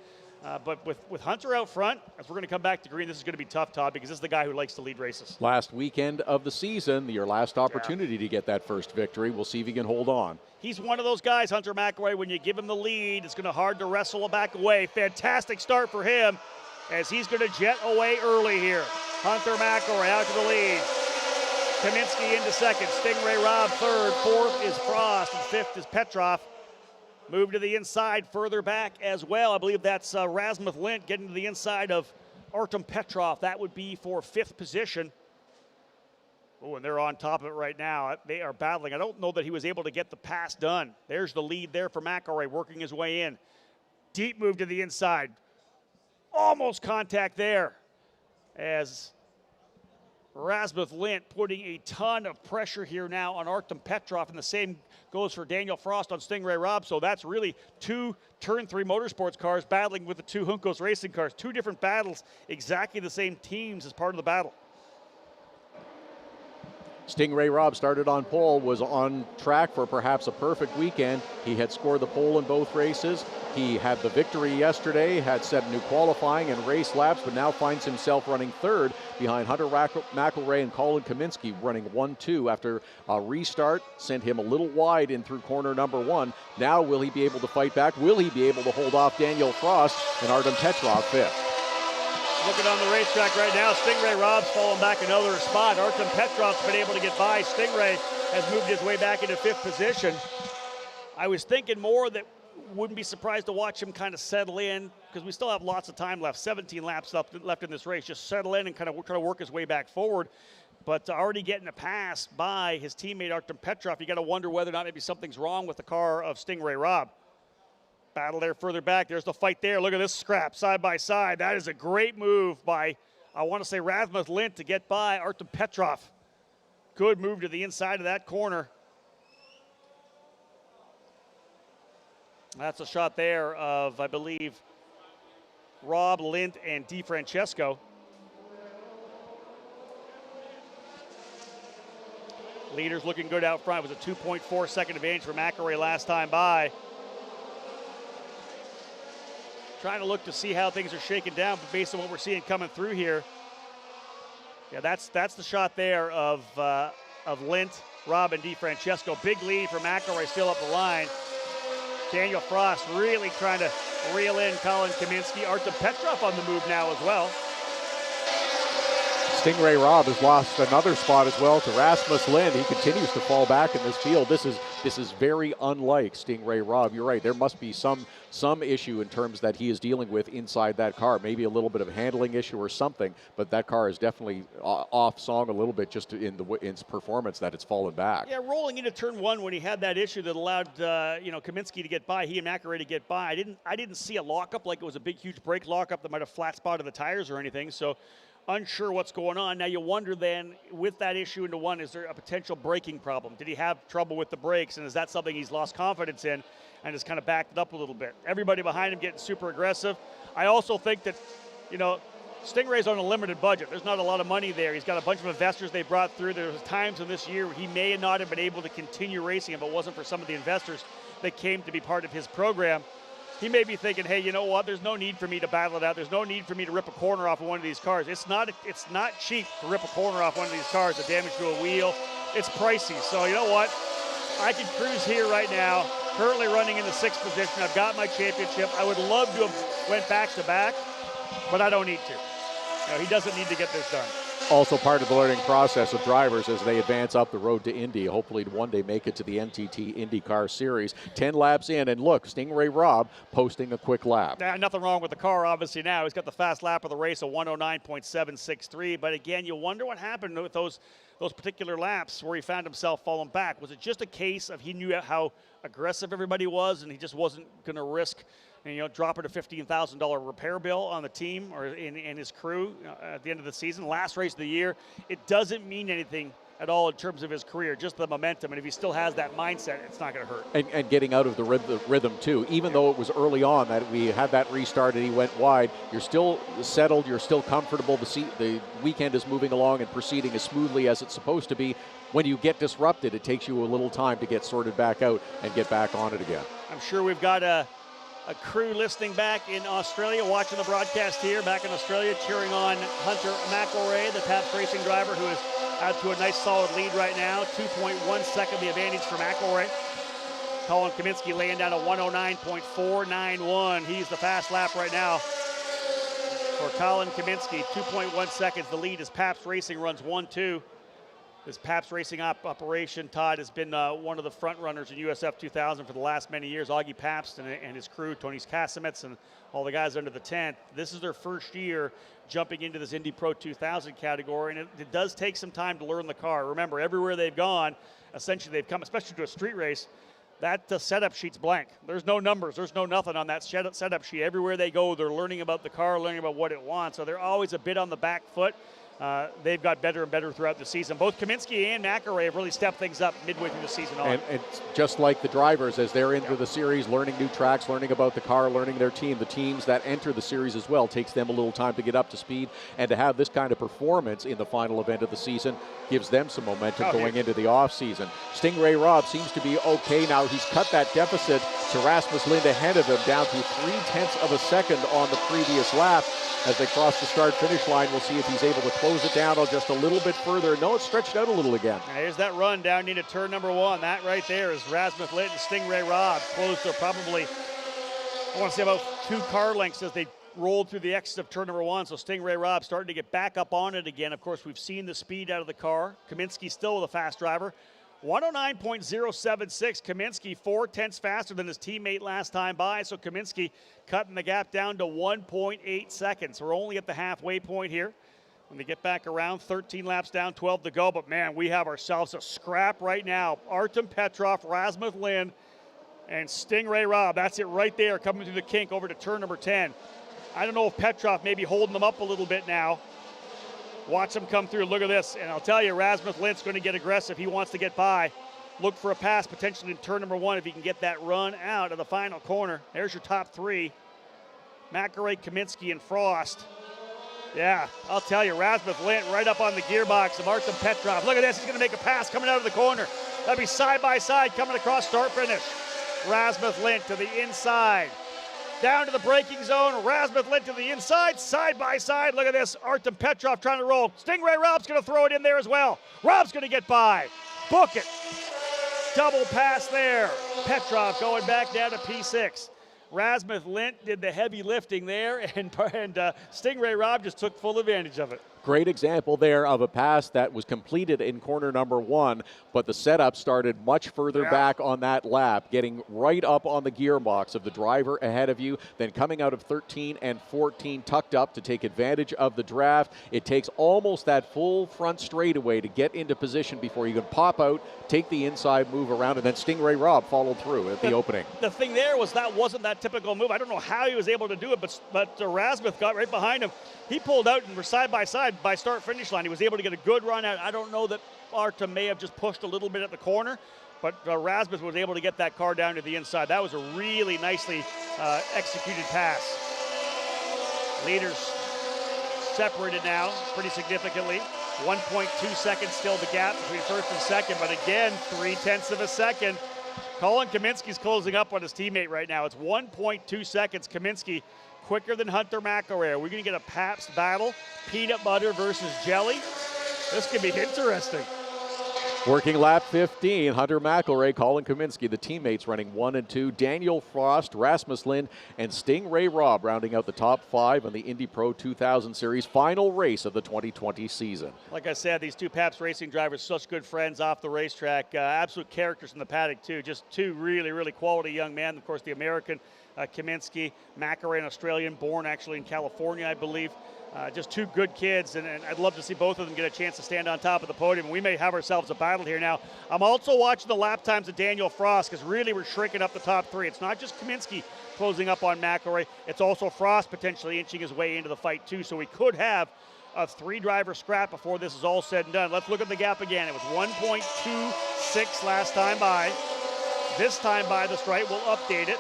But with Hunter out front, as we're going to come back to green, this is going to be tough, Todd, because this is the guy who likes to lead races. Last weekend of the season, your last opportunity to get that first victory. We'll see if he can hold on. He's one of those guys, Hunter McElray, when you give him the lead, it's going to hard to wrestle back away. Fantastic start for him as he's going to jet away early here. Hunter McElray out to the lead. Kaminsky into second. Stingray Robb third. Fourth is Frost, and fifth is Petrov. Move to the inside, further back as well. I believe that's Rasmus Lint getting to the inside of Artem Petrov. That would be for 5th position. Oh, and they're on top of it right now. They are battling. I don't know that he was able to get the pass done. There's the lead there for McElray, working his way in. Deep move to the inside. Almost contact there as Rasmus Lint putting a ton of pressure here now on Artem Petrov, and the same goes for Daniel Frost on Stingray Robb. So that's really 2 Turn 3 motorsports cars battling with the 2 Juncos racing cars. 2 different battles, exactly the same teams as part of the battle. Stingray Robb started on pole, was on track for perhaps a perfect weekend. He had scored the pole in both races. He had the victory yesterday, had set new qualifying and race laps, but now finds himself running 3rd behind Hunter McElray and Colin Kaminsky, running 1-2 after a restart, sent him a little wide in through corner number 1. Now will he be able to fight back? Will he be able to hold off Daniel Frost and Artem Petrov 5th? Looking on the racetrack right now, Stingray Robb's fallen back another spot. Artem Petrov's been able to get by. Stingray has moved his way back into 5th position. I was thinking more that wouldn't be surprised to watch him kind of settle in, because we still have lots of time left, 17 laps left in this race. Just settle in and kind of try to work his way back forward. But already getting a pass by his teammate Artem Petrov, you got to wonder whether or not maybe something's wrong with the car of Stingray Robb. Battle there further back. There's the fight there. Look at this scrap side by side. That is a great move by, I want to say, Rasmus Lint to get by Artem Petrov. Good move to the inside of that corner. That's a shot there of, I believe, Robb, Lint, and DiFrancesco. Leaders looking good out front. It was a 2.4 second advantage for McElray last time by. Trying to look to see how things are shaking down, but based on what we're seeing coming through here, yeah, that's the shot there of Lint, Robb, and DiFrancesco. Big lead for McElray still up the line. Daniel Frost really trying to reel in Colin Kaminsky. Artem Petrov on the move now as well. Stingray Robb has lost another spot as well to Rasmus Lint. He continues to fall back in this field. This is very unlike Stingray Robb. You're right. There must be some issue in terms that he is dealing with inside that car. Maybe a little bit of a handling issue or something, but that car is definitely off song a little bit just in its performance that it's fallen back. Yeah, rolling into turn one when he had that issue that allowed Kaminsky to get by, he and Mcelray to get by. I didn't see a lockup like it was a big, huge brake lockup that might have flat spotted the tires or anything. So unsure what's going on. Now you wonder then, with that issue into one, is there a potential braking problem? Did he have trouble with the brakes, and is that something he's lost confidence in and has kind of backed it up a little bit? Everybody behind him getting super aggressive. I also think that, Stingray's on a limited budget. There's not a lot of money there. He's got a bunch of investors they brought through. There was times in this year where he may not have been able to continue racing if it wasn't for some of the investors that came to be part of his program. He may be thinking, hey, you know what? There's no need for me to battle it out. There's no need for me to rip a corner off of one of these cars. It's not cheap to rip a corner off one of these cars, the damage to a wheel. It's pricey. So you know what? I can cruise here right now, currently running in the 6th position. I've got my championship. I would love to have went back to back, but I don't need to. He doesn't need to get this done. Also part of the learning process of drivers as they advance up the road to Indy, hopefully to one day make it to the NTT IndyCar Series. 10 laps in, and look, Stingray Robb posting a quick lap. Nothing wrong with the car, obviously, now. He's got the fast lap of the race, a 109.763. But again, you wonder what happened with those particular laps where he found himself falling back. Was it just a case of he knew how aggressive everybody was and he just wasn't going to risk dropping a $15,000 repair bill on the team or in his crew at the end of the season? Last race of the year, it doesn't mean anything at all in terms of his career, just the momentum. And if he still has that mindset, it's not going to hurt. And getting out of the rhythm too. Even though it was early on that we had that restart and he went wide, you're still settled, you're still comfortable. The weekend is moving along and proceeding as smoothly as it's supposed to be. When you get disrupted, it takes you a little time to get sorted back out and get back on it again. I'm sure we've got a crew listening back in Australia, watching the broadcast here, back in Australia, cheering on Hunter Mcelray, the Pabst Racing driver, who is out to a nice solid lead right now. 2.1 second the advantage for Mcelray. Colin Kaminsky laying down a 109.491. He's the fast lap right now for Colin Kaminsky. 2.1 seconds the lead as Pabst Racing runs 1-2. This Pabst Racing operation, Todd, has been one of the front runners in USF 2000 for the last many years. Augie Pabst and his crew, Tony Kasemets and all the guys under the tent. This is their first year jumping into this Indy Pro 2000 category, and it does take some time to learn the car. Remember, everywhere they've gone, essentially they've come, especially to a street race, that setup sheet's blank. There's no numbers. There's no nothing on that setup sheet. Everywhere they go, they're learning about the car, learning about what it wants. So they're always a bit on the back foot. They've got better and better throughout the season. Both Kaminsky and Mcelray have really stepped things up midway through the season on. And just like the drivers, as they're into the series, learning new tracks, learning about the car, learning their team, the teams that enter the series as well, takes them a little time to get up to speed. And to have this kind of performance in the final event of the season gives them some momentum going into the offseason. Stingray Robb seems to be okay now. He's cut that deficit to Rasmus Lint ahead of him down to 0.3 of a second on the previous lap. As they cross the start-finish line, we'll see if he's able to close it down just a little bit further. No, it's stretched out a little again. Now here's that run down into turn number 1. That right there is Rasmus Lint and Stingray Robb close to probably, I want to say, about 2 car lengths as they rolled through the exit of turn number 1. So Stingray Robb starting to get back up on it again. Of course, we've seen the speed out of the car. Kaminsky still with a fast driver. 109.076. Kaminsky 0.4 faster than his teammate last time by. So Kaminsky cutting the gap down to 1.8 seconds. We're only at the halfway point here. When they get back around, 13 laps down, 12 to go. But man, we have ourselves a scrap right now. Artem Petrov, Rasmus Lint, and Stingray Robb. That's it right there, coming through the kink over to turn number 10. I don't know if Petrov may be holding them up a little bit now. Watch him come through. Look at this. And I'll tell you, Rasmus Lint's going to get aggressive. He wants to get by. Look for a pass potentially in turn number 1 if he can get that run out of the final corner. There's your top 3. Mcelray, Kaminsky, and Frost. Yeah, I'll tell you, Rasmus Lint right up on the gearbox of Artem Petrov. Look at this. He's going to make a pass coming out of the corner. That'll be side by side coming across start finish. Rasmus Lint to the inside. Down to the braking zone. Rasmus Lint to the inside, side by side. Look at this. Artem Petrov trying to roll. Stingray Robb's going to throw it in there as well. Robb's going to get by. Book it. Double pass there. Petrov going back down to P6. Rasmus Lint did the heavy lifting there, and Stingray Robb just took full advantage of it. Great example there of a pass that was completed in corner number 1, but the setup started much further back on that lap, getting right up on the gearbox of the driver ahead of you, then coming out of 13 and 14 tucked up to take advantage of the draft. It takes almost that full front straightaway to get into position before you can pop out, take the inside move around, and then Stingray Rob followed through at the opening. The thing there was that wasn't that typical move. I don't know how he was able to do it, but Rasmus got right behind him. He pulled out and were side by side by start-finish line. He was able to get a good run out. I don't know that Artem may have just pushed a little bit at the corner, but Rasmus was able to get that car down to the inside. That was a really nicely executed pass. Leaders separated now pretty significantly. 1.2 seconds still the gap between first and second, but again, 0.3 of a second. Colin Kaminsky's closing up on his teammate right now. It's 1.2 seconds. Kaminsky quicker than Hunter Mcelray. We're going to get a Pabst battle, peanut butter versus jelly. This could be interesting. Working lap 15, Hunter Mcelray, Colin Kaminsky, the teammates running 1 and 2. Daniel Frost, Rasmus Lint, and Stingray Rob rounding out the top 5 on the Indy Pro 2000 Series final race of the 2020 season. Like I said, these two Pabst racing drivers, such good friends off the racetrack. Absolute characters in the paddock, too. Just two really, really quality young men. Of course, the American Kaminsky, Mcelray, an Australian, born actually in California, I believe. Just two good kids, and I'd love to see both of them get a chance to stand on top of the podium. We may have ourselves a battle here now. I'm also watching the lap times of Daniel Frost, because really we're shrinking up the top 3. It's not just Kaminsky closing up on Mcelray. It's also Frost potentially inching his way into the fight too. So we could have a 3-driver scrap before this is all said and done. Let's look at the gap again. It was 1.26 last time by. This time by the stripe, we'll update it.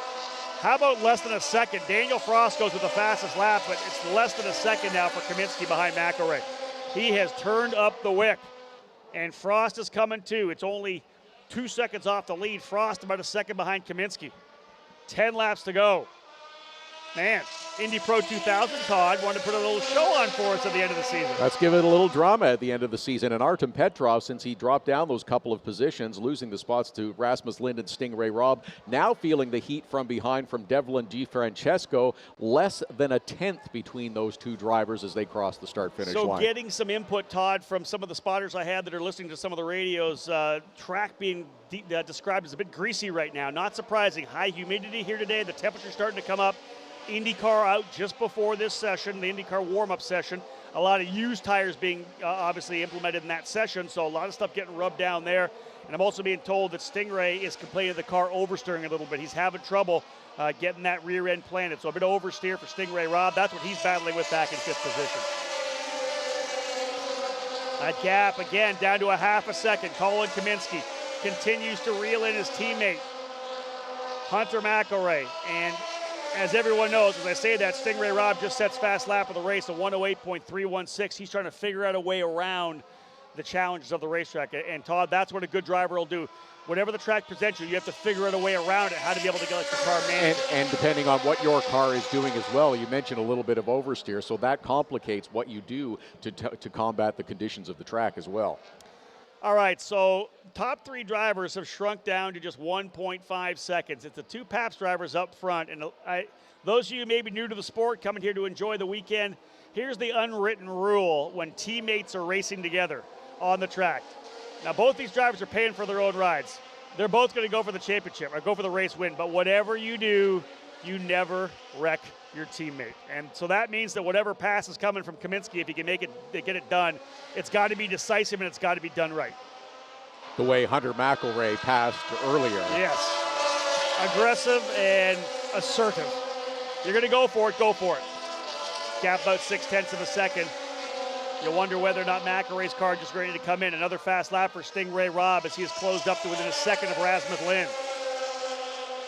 How about less than a second? Daniel Frost goes with the fastest lap, but it's less than a second now for Kaminsky behind Mcelray. He has turned up the wick, and Frost is coming too. It's only 2 seconds off the lead. Frost about a second behind Kaminsky. 10 laps to go. Man, Indy Pro 2000, Todd, wanted to put a little show on for us at the end of the season. Let's give it a little drama at the end of the season. And Artem Petrov, since he dropped down those couple of positions, losing the spots to Rasmus Lint and Stingray Rob, now feeling the heat from behind from Devlin DiFrancesco. Less than a tenth between those two drivers as they cross the start-finish line. So getting some input, Todd, from some of the spotters I had that are listening to some of the radios, track being described as a bit greasy right now. Not surprising. High humidity here today. The temperature's starting to come up. IndyCar out just before this session, the IndyCar warm-up session. A lot of used tires being obviously implemented in that session, so a lot of stuff getting rubbed down there. And I'm also being told that Stingray is complaining the car oversteering a little bit. He's having trouble getting that rear end planted, so a bit of oversteer for Stingray Rob. That's what he's battling with back in 5th position. That gap, again, down to a half a second. Colin Kaminsky continues to reel in his teammate, Hunter Mcelray. And as everyone knows, as I say that, Stingray Rob just sets fast lap of the race, a 108.316. He's trying to figure out a way around the challenges of the racetrack. And Todd, that's what a good driver will do. Whatever the track presents you, you have to figure out a way around it, how to be able to get the car managed. And depending on what your car is doing as well, you mentioned a little bit of oversteer, so that complicates what you do to combat the conditions of the track as well. All right, so top 3 drivers have shrunk down to just 1.5 seconds. It's the 2 Pabst drivers up front. And those of you maybe new to the sport, coming here to enjoy the weekend, here's the unwritten rule when teammates are racing together on the track. Now, both these drivers are paying for their own rides. They're both going to go for the championship or go for the race win. But whatever you do, you never wreck your teammate. And so that means that whatever pass is coming from Kaminsky, if he can get it done, it's got to be decisive and it's got to be done right. The way Hunter Mcelray passed earlier. Yes. Aggressive and assertive. You're going to go for it, go for it. Gap about 0.6 of a second. You wonder whether or not Mcelray's car just ready to come in. Another fast lap for Stingray Rob as he is closed up to within a second of Rasmus Lint.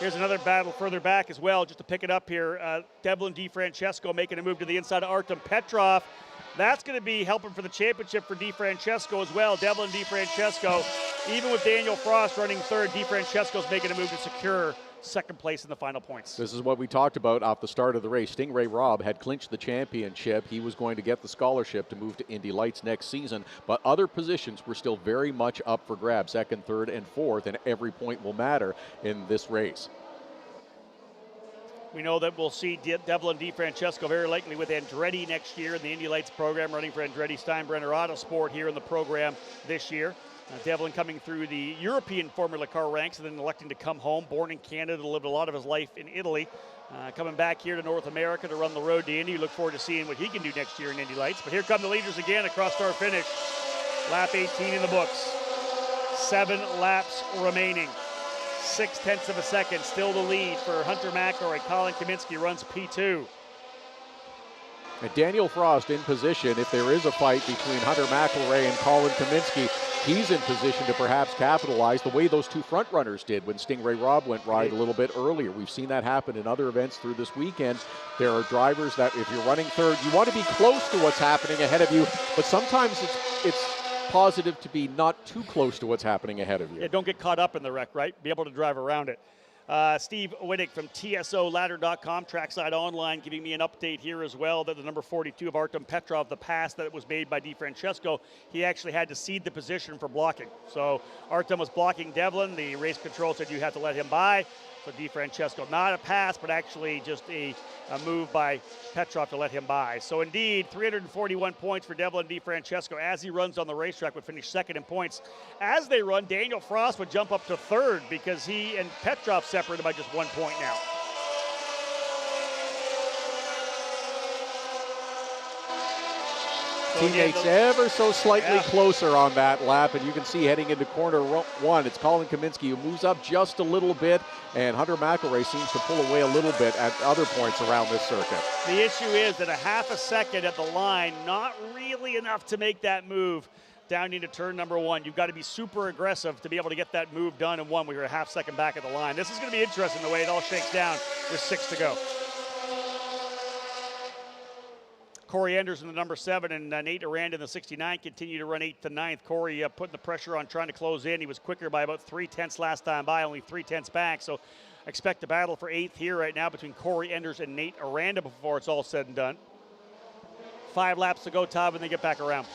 Here's another battle further back as well, just to pick it up here. Devlin DiFrancesco making a move to the inside of Artem Petrov. That's going to be helping for the championship for DiFrancesco as well. Devlin DiFrancesco, even with Daniel Frost running 3rd, DiFrancesco's making a move to secure 2nd place in the final points. This is what we talked about off the start of the race. Stingray Rob had clinched the championship. He was going to get the scholarship to move to Indy Lights next season, but other positions were still very much up for grabs, 2nd, 3rd, and 4th, and every point will matter in this race. We know that we'll see Devlin DiFrancesco very likely with Andretti next year in the Indy Lights program, running for Andretti Steinbrenner Autosport here in the program this year. Devlin coming through the European Formula Car ranks and then electing to come home. Born in Canada, lived a lot of his life in Italy. Coming back here to North America to run the road to Indy. We look forward to seeing what he can do next year in Indy Lights. But here come the leaders again across our finish. Lap 18 in the books. 7 laps remaining. 0.6 of a second, still the lead for Hunter McElray. Colin Kaminsky runs P2. And Daniel Frost in position. If there is a fight between Hunter McElray and Colin Kaminsky, he's in position to perhaps capitalize the way those two front runners did when Stingray Robb went right a little bit earlier. We've seen that happen in other events through this weekend. There are drivers that if you're running third, you want to be close to what's happening ahead of you, but sometimes it's positive to be not too close to what's happening ahead of you. Yeah, don't get caught up in the wreck, right? Be able to drive around it. Steve Wittig from TSOladder.com, Trackside Online, giving me an update here as well that the number 42 of Artem Petrov, the pass that was made by DiFrancesco, he actually had to cede the position for blocking. So Artem was blocking Devlin. The race control said you have to let him by. So DiFrancesco, not a pass, but actually just a move by Petrov to let him by. So indeed, 341 points for Devlin DiFrancesco as he runs on the racetrack, would finish second in points. As they run, Daniel Frost would jump up to third because he and Petrov separated by just 1 point now. Teammates ever so slightly closer on that lap, and you can see heading into corner 1, it's Colin Kaminsky who moves up just a little bit, and Hunter McElray seems to pull away a little bit at other points around this circuit. The issue is that a half a second at the line, not really enough to make that move down into turn number 1. You've got to be super aggressive to be able to get that move done in 1 when you're a half second back at the line. This is going to be interesting the way it all shakes down with 6 to go. Corey Anderson, the number 7, and Nate Aranda in the 69 continue to run 8th to 9th. Corey putting the pressure on, trying to close in. He was quicker by about 0.3 last time by, only 0.3 back. So expect a battle for 8th here right now between Corey Anderson and Nate Aranda before it's all said and done. 5 laps to go, Todd, when they get back around.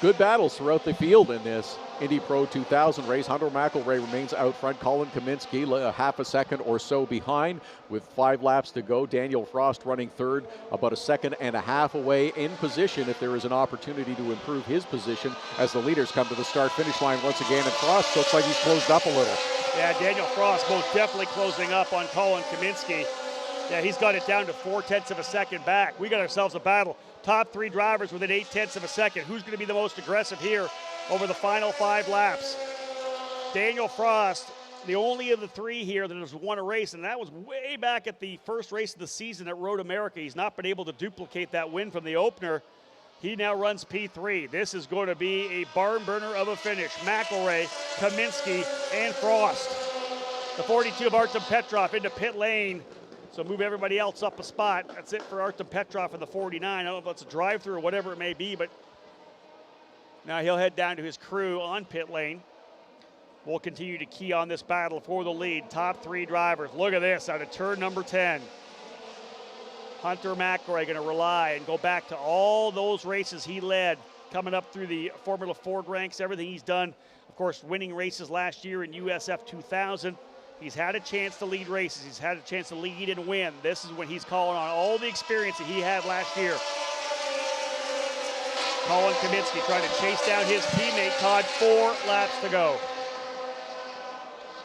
Good battles throughout the field in this Indy Pro 2000 race. Hunter McElray remains out front. Colin Kaminsky a half a second or so behind with 5 laps to go. Daniel Frost running third, about 1.5 seconds away in position if there is an opportunity to improve his position as the leaders come to the start-finish line once again. And Frost looks like he's closed up a little. Yeah, Daniel Frost most definitely closing up on Colin Kaminsky. Yeah, he's got it down to 0.4 of a second back. We got ourselves a battle. Top 3 drivers within 0.8 of a second. Who's going to be the most aggressive here over the final 5 laps? Daniel Frost, the only of the 3 here that has won a race, and that was way back at the first race of the season at Road America. He's not been able to duplicate that win from the opener. He now runs P3. This is going to be a barn burner of a finish. McElray, Kaminsky, and Frost. The 42 of Artem Petrov into pit lane. So move everybody else up a spot. That's it for Artem Petrov in the 49. I don't know if it's a drive-through or whatever it may be, but now he'll head down to his crew on pit lane. We'll continue to key on this battle for the lead. Top 3 drivers. Look at this out of turn number 10. Hunter McElray going to rely and go back to all those races he led coming up through the Formula Ford ranks, everything he's done. Of course, winning races last year in USF 2000. He's had a chance to lead races. He's had a chance to lead and win. This is when he's calling on all the experience that he had last year. Colin Kaminsky trying to chase down his teammate, Todd. 4 laps to go.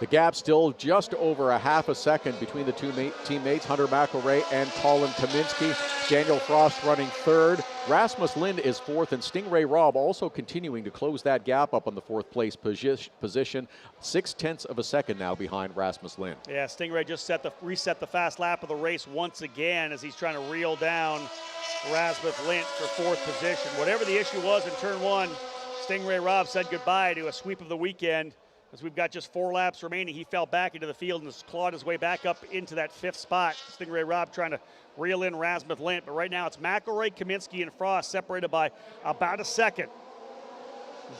The gap still just over 0.5 seconds between the two teammates, Hunter McElray and Colin Kaminsky. Daniel Frost running third. Rasmus Lint is 4th, and Stingray Robb also continuing to close that gap up on the 4th place position. 0.6 of a second now behind Rasmus Lint. Yeah, Stingray just reset the fast lap of the race once again as he's trying to reel down Rasmus Lint for 4th position. Whatever the issue was in turn 1, Stingray Robb said goodbye to a sweep of the weekend. As we've got just 4 laps remaining, he fell back into the field and has clawed his way back up into that 5th spot. Stingray Robb trying to reel in Rasmus Lint, but right now it's McElray, Kaminsky, and Frost separated by about 1 second.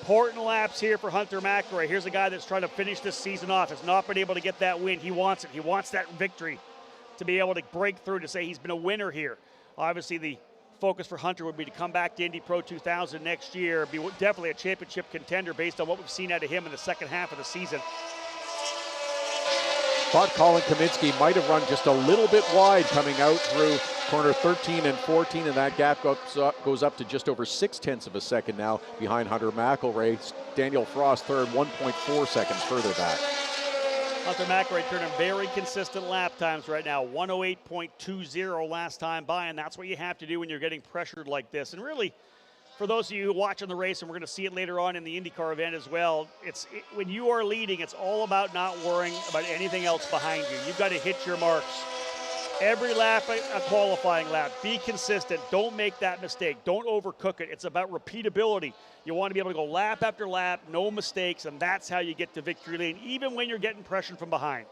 Important laps here for Hunter McElray. Here's a guy that's trying to finish this season off. Has not been able to get that win. He wants it. He wants that victory to be able to break through to say he's been a winner here. Obviously, the focus for Hunter would be to come back to Indy Pro 2000 next year, be definitely a championship contender based on what we've seen out of him in the second half of the season. thought Colin Kaminsky might have run just a little bit wide coming out through corner 13 and 14, and that gap goes up to just over 0.6 of a second now behind Hunter McElray. Daniel Frost third, 1.4 seconds further back. Hunter McElray turning very consistent lap times right now, 108.20 last time by, and that's what you have to do when you're getting pressured like this. And really, for those of you watching the race, and we're going to see it later on in the IndyCar event as well, when you are leading, it's all about not worrying about anything else behind you. You've got to hit your marks. Every lap, a qualifying lap. Be consistent. Don't make that mistake. Don't overcook it. It's about repeatability. You want to be able to go lap after lap, no mistakes, and that's how you get to victory lane, even when you're getting pressured from behind.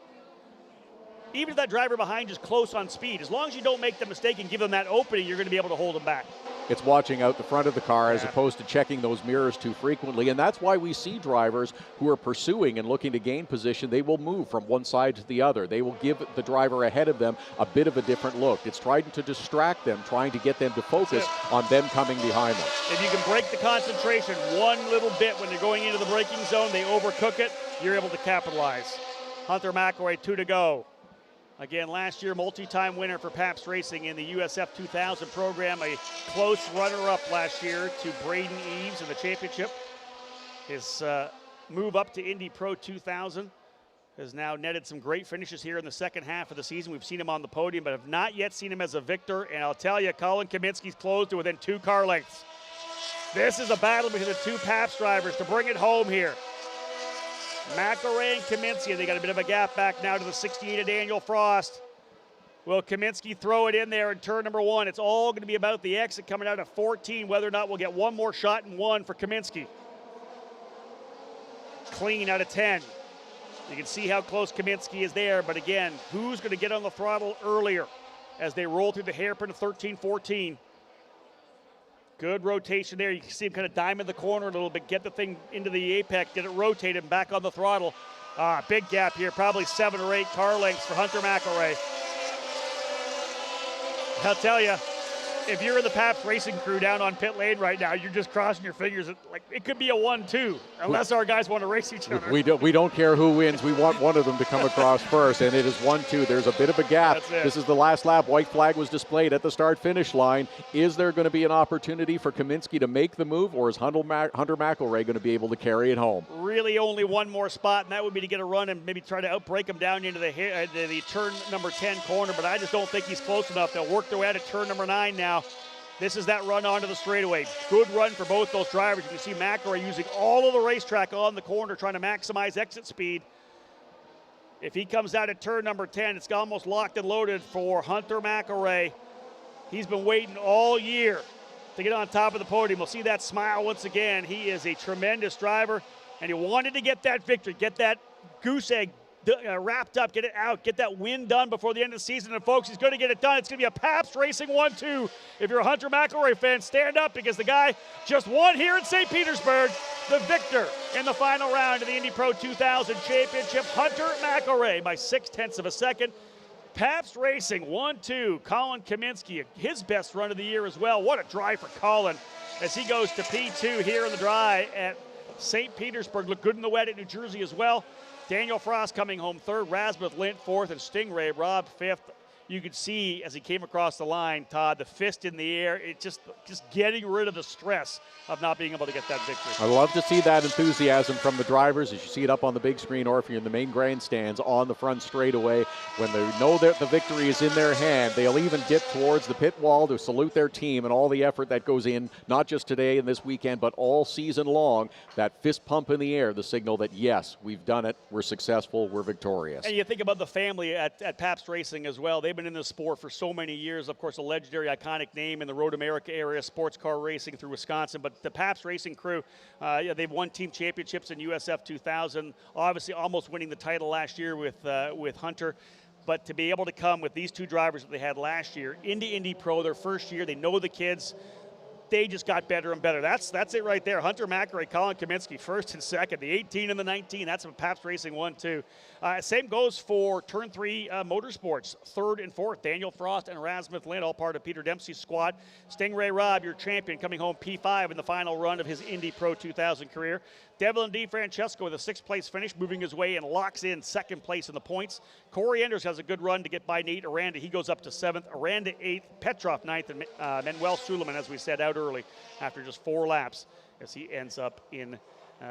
Even if that driver behind is close on speed, as long as you don't make the mistake and give them that opening, you're going to be able to hold them back. It's watching out the front of the car as opposed to checking those mirrors too frequently, and that's why we see drivers who are pursuing and looking to gain position. They will move from one side to the other. They will give the driver ahead of them a bit of a different look. It's trying to distract them, trying to get them to focus on them coming behind them. If you can break the concentration one little bit when you're going into the braking zone, they overcook it, you're able to capitalize. Hunter McElray, 2 to go. Again, last year, multi-time winner for Pabst Racing in the USF 2000 program, a close runner-up last year to Braden Eves in the championship. His move up to Indy Pro 2000 has now netted some great finishes here in the second half of the season. We've seen him on the podium, but have not yet seen him as a victor. And I'll tell you, Colin Kaminsky's closed to within 2 car lengths. This is a battle between the 2 Pabst drivers to bring it home here. McElray and Kaminsky, they got a bit of a gap back now to the 68 of Daniel Frost. Will Kaminsky throw it in there in turn number 1? It's all going to be about the exit coming out of 14, whether or not we'll get one more shot in 1 for Kaminsky. Clean out of 10. You can see how close Kaminsky is there, but again, who's going to get on the throttle earlier as they roll through the hairpin of 13-14. Good rotation there. You can see him kind of diamond the corner a little bit, get the thing into the apex, get it rotated, back on the throttle. Big gap here, probably 7 or 8 car lengths for Hunter McElray. I'll tell you, if you're in the Pabst Racing crew down on pit lane right now, you're just crossing your fingers. Like it could be a 1-2, unless our guys want to race each other. We don't care who wins. We want one of them to come across first, and it is 1-2. There's a bit of a gap. This is the last lap. White flag was displayed at the start-finish line. Is there going to be an opportunity for Kaminsky to make the move, or is Hunter McElray going to be able to carry it home? Really only one more spot, and that would be to get a run and maybe try to outbreak him down into the turn number 10 corner, but I just don't think he's close enough. They'll work their way out of turn number 9 now. This is that run onto the straightaway. Good run for both those drivers. You can see McElray using all of the racetrack on the corner, trying to maximize exit speed. If he comes out at turn number 10, it's almost locked and loaded for Hunter McElray. He's been waiting all year to get on top of the podium. We'll see that smile once again. He is a tremendous driver, and he wanted to get that victory, get that goose egg wrapped up, get it out, get that win done before the end of the season. And folks, he's going to get it done. It's going to be a Pabst Racing 1-2. If you're a Hunter McElray fan, stand up, because the guy just won here in St. Petersburg, the victor in the final round of the Indy Pro 2000 Championship, Hunter McElray, by 0.6 of a second. Pabst Racing 1-2. Colin Kaminsky, his best run of the year as well. What a drive for Colin as he goes to P2 here in the dry at St. Petersburg. Looked good in the wet at New Jersey as well. Daniel Frost coming home 3rd, Rasmus Lint 4th, and Stingray Rob 5th. You could see as he came across the line, Todd, the fist in the air, it just getting rid of the stress of not being able to get that victory. I love to see that enthusiasm from the drivers as you see it up on the big screen, or if you're in the main grandstands on the front straightaway. When they know that the victory is in their hand, they'll even dip towards the pit wall to salute their team and all the effort that goes in, not just today and this weekend, but all season long. That fist pump in the air, the signal that, yes, we've done it, we're successful, we're victorious. And you think about the family at Pabst Racing as well. They've been in the sport for so many years. Of course, a legendary, iconic name in the Road America area, sports car racing through Wisconsin. But the Pabst Racing crew, they've won team championships in USF 2000, obviously almost winning the title last year with Hunter. But to be able to come with these 2 drivers that they had last year into Indy Pro, their first year, they know the kids. They just got better and better. That's it right there. Hunter McElray, Colin Kaminsky, 1st and 2nd. The 18 and the 19. That's a Pabst Racing 1-2. Same goes for Turn 3 Motorsports. 3rd and 4th. Daniel Frost and Rasmus Lint, all part of Peter Dempsey's squad. Stingray Robb, your champion, coming home P5 in the final run of his Indy Pro 2000 career. Devlin DiFrancesco with a 6th place finish, moving his way and locks in 2nd place in the points. Corey Enders has a good run to get by Nate Aranda. He goes up to 7th. Aranda 8th. Petrov 9th. And Manuel Suleiman, as we said, out early after just 4 laps as he ends up in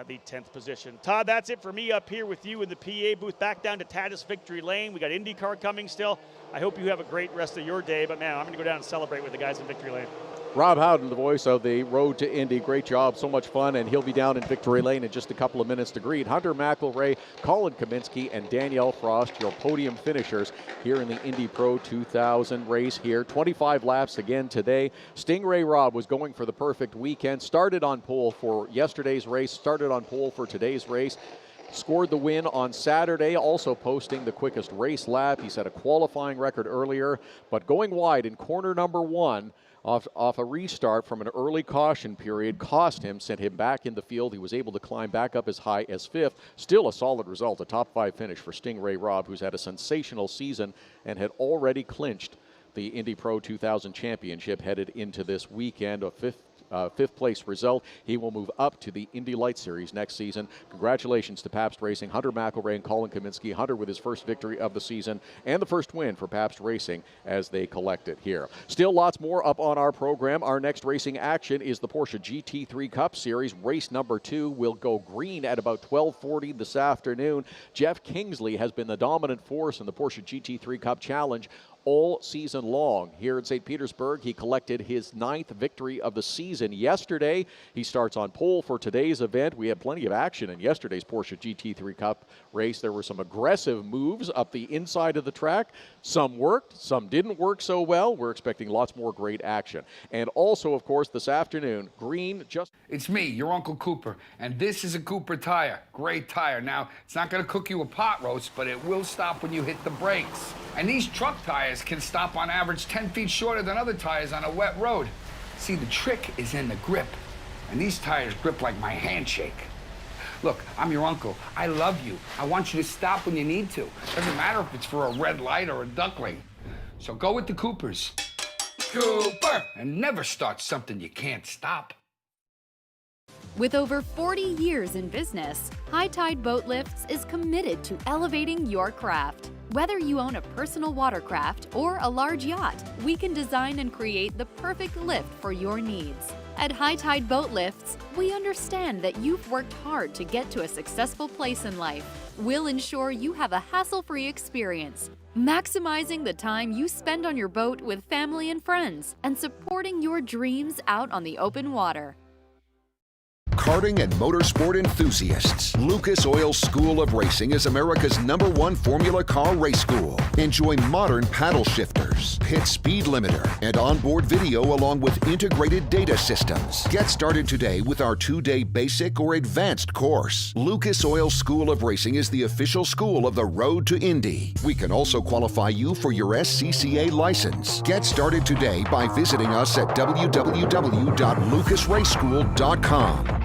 the 10th position. Todd, that's it for me up here with you in the PA booth. Back down to Tatis Victory Lane. We got IndyCar coming still. I hope you have a great rest of your day, but man, I'm going to go down and celebrate with the guys in Victory Lane. Rob Howden, the voice of the Road to Indy. Great job, so much fun, and he'll be down in Victory Lane in just a couple of minutes to greet Hunter McElray, Colin Kaminsky, and Danielle Frost, your podium finishers here in the Indy Pro 2000 race here. 25 laps again today. Stingray Rob was going for the perfect weekend. Started on pole for yesterday's race, started on pole for today's race. Scored the win on Saturday, also posting the quickest race lap. He set a qualifying record earlier, but going wide in corner number 1, off a restart from an early caution period cost him, sent him back in the field. He was able to climb back up as high as 5th. Still a solid result, a top 5 finish for Stingray Rob, who's had a sensational season and had already clinched the Indy Pro 2000 Championship headed into this weekend. A fifth place result. He will move up to the Indy Light Series next season. Congratulations to Pabst Racing, Hunter McElray and Colin Kaminsky. Hunter with his first victory of the season and the first win for Pabst Racing as they collect it here. Still lots more up on our program. Our next racing action is the Porsche Gt3 Cup Series. Race number 2 will go green at about 12:40 this afternoon. Jeff Kingsley has been the dominant force in the Porsche Gt3 Cup Challenge all season long. Here in St. Petersburg, he collected his 9th victory of the season yesterday. He starts on pole for today's event. We had plenty of action in yesterday's Porsche Gt3 Cup race. There were some aggressive moves up the inside of the track. Some worked, some didn't work so well. We're expecting lots more great action. And also, of course, this afternoon, green just... It's me, your Uncle Cooper, and this is a Cooper tire. Great tire. Now, it's not going to cook you a pot roast, but it will stop when you hit the brakes. And these truck tires can stop on average 10 feet shorter than other tires on a wet road. See, the trick is in the grip, and these tires grip like my handshake. Look, I'm your uncle. I love you. I want you to stop when you need to. Doesn't matter if it's for a red light or a duckling. So go with the Coopers. Cooper! And never start something you can't stop. With over 40 years in business, High Tide Boat Lifts is committed to elevating your craft. Whether you own a personal watercraft or a large yacht, we can design and create the perfect lift for your needs. At High Tide Boat Lifts, we understand that you've worked hard to get to a successful place in life. We'll ensure you have a hassle-free experience, maximizing the time you spend on your boat with family and friends, and supporting your dreams out on the open water. Karting and motorsport enthusiasts, Lucas Oil School of Racing is America's #1 Formula Car race school. Enjoy modern paddle shifters, pit speed limiter, and onboard video along with integrated data systems. Get started today with our 2-day basic or advanced course. Lucas Oil School of Racing is the official school of the Road to Indy. We can also qualify you for your SCCA license. Get started today by visiting us at www.lucasraceschool.com.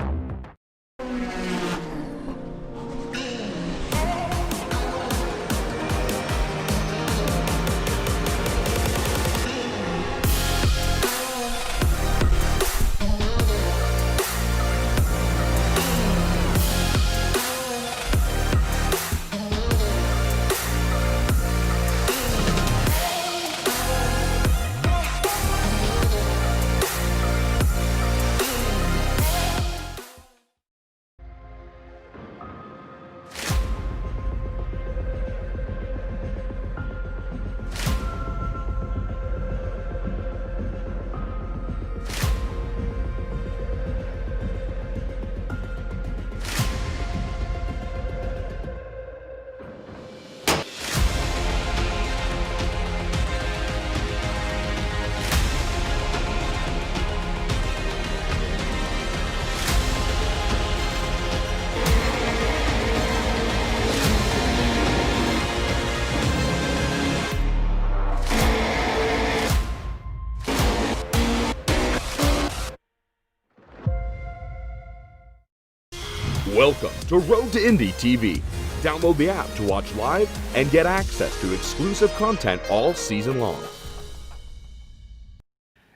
Welcome to Road to Indy TV. Download the app to watch live and get access to exclusive content all season long.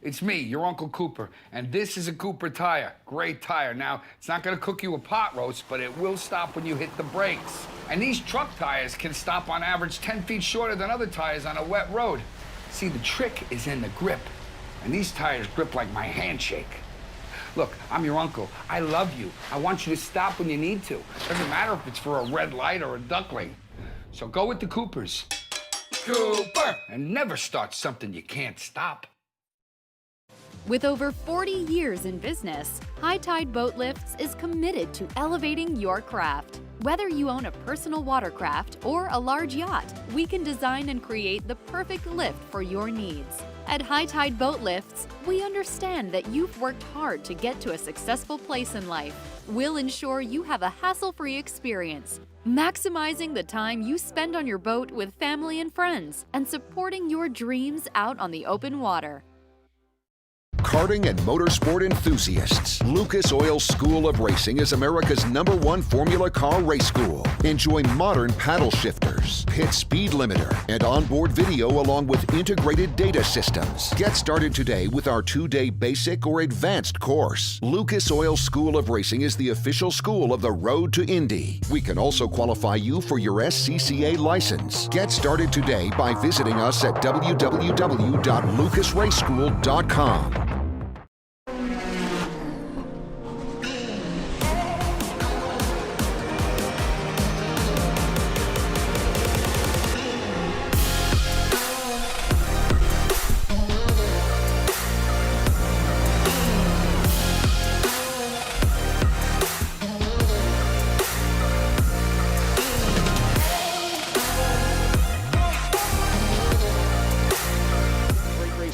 It's me, your Uncle Cooper, and this is a Cooper tire. Great tire. Now, it's not going to cook you a pot roast, but it will stop when you hit the brakes. And these truck tires can stop on average 10 feet shorter than other tires on a wet road. See, the trick is in the grip, and these tires grip like my handshake. Look, I'm your uncle. I love you. I want you to stop when you need to. Doesn't matter if it's for a red light or a duckling. So go with the Coopers. Cooper! And never start something you can't stop. With over 40 years in business, High Tide Boat Lifts is committed to elevating your craft. Whether you own a personal watercraft or a large yacht, we can design and create the perfect lift for your needs. At High Tide Boat Lifts, we understand that you've worked hard to get to a successful place in life. We'll ensure you have a hassle-free experience, maximizing the time you spend on your boat with family and friends, and supporting your dreams out on the open water. Karting and motorsport enthusiasts, Lucas Oil School of Racing is America's #1 Formula Car race school. Enjoy modern paddle shifters, pit speed limiter, and onboard video along with integrated data systems. Get started today with our 2-day basic or advanced course. Lucas Oil School of Racing is the official school of the road to Indy. We can also qualify you for your SCCA license. Get started today by visiting us at www.lucasraceschool.com.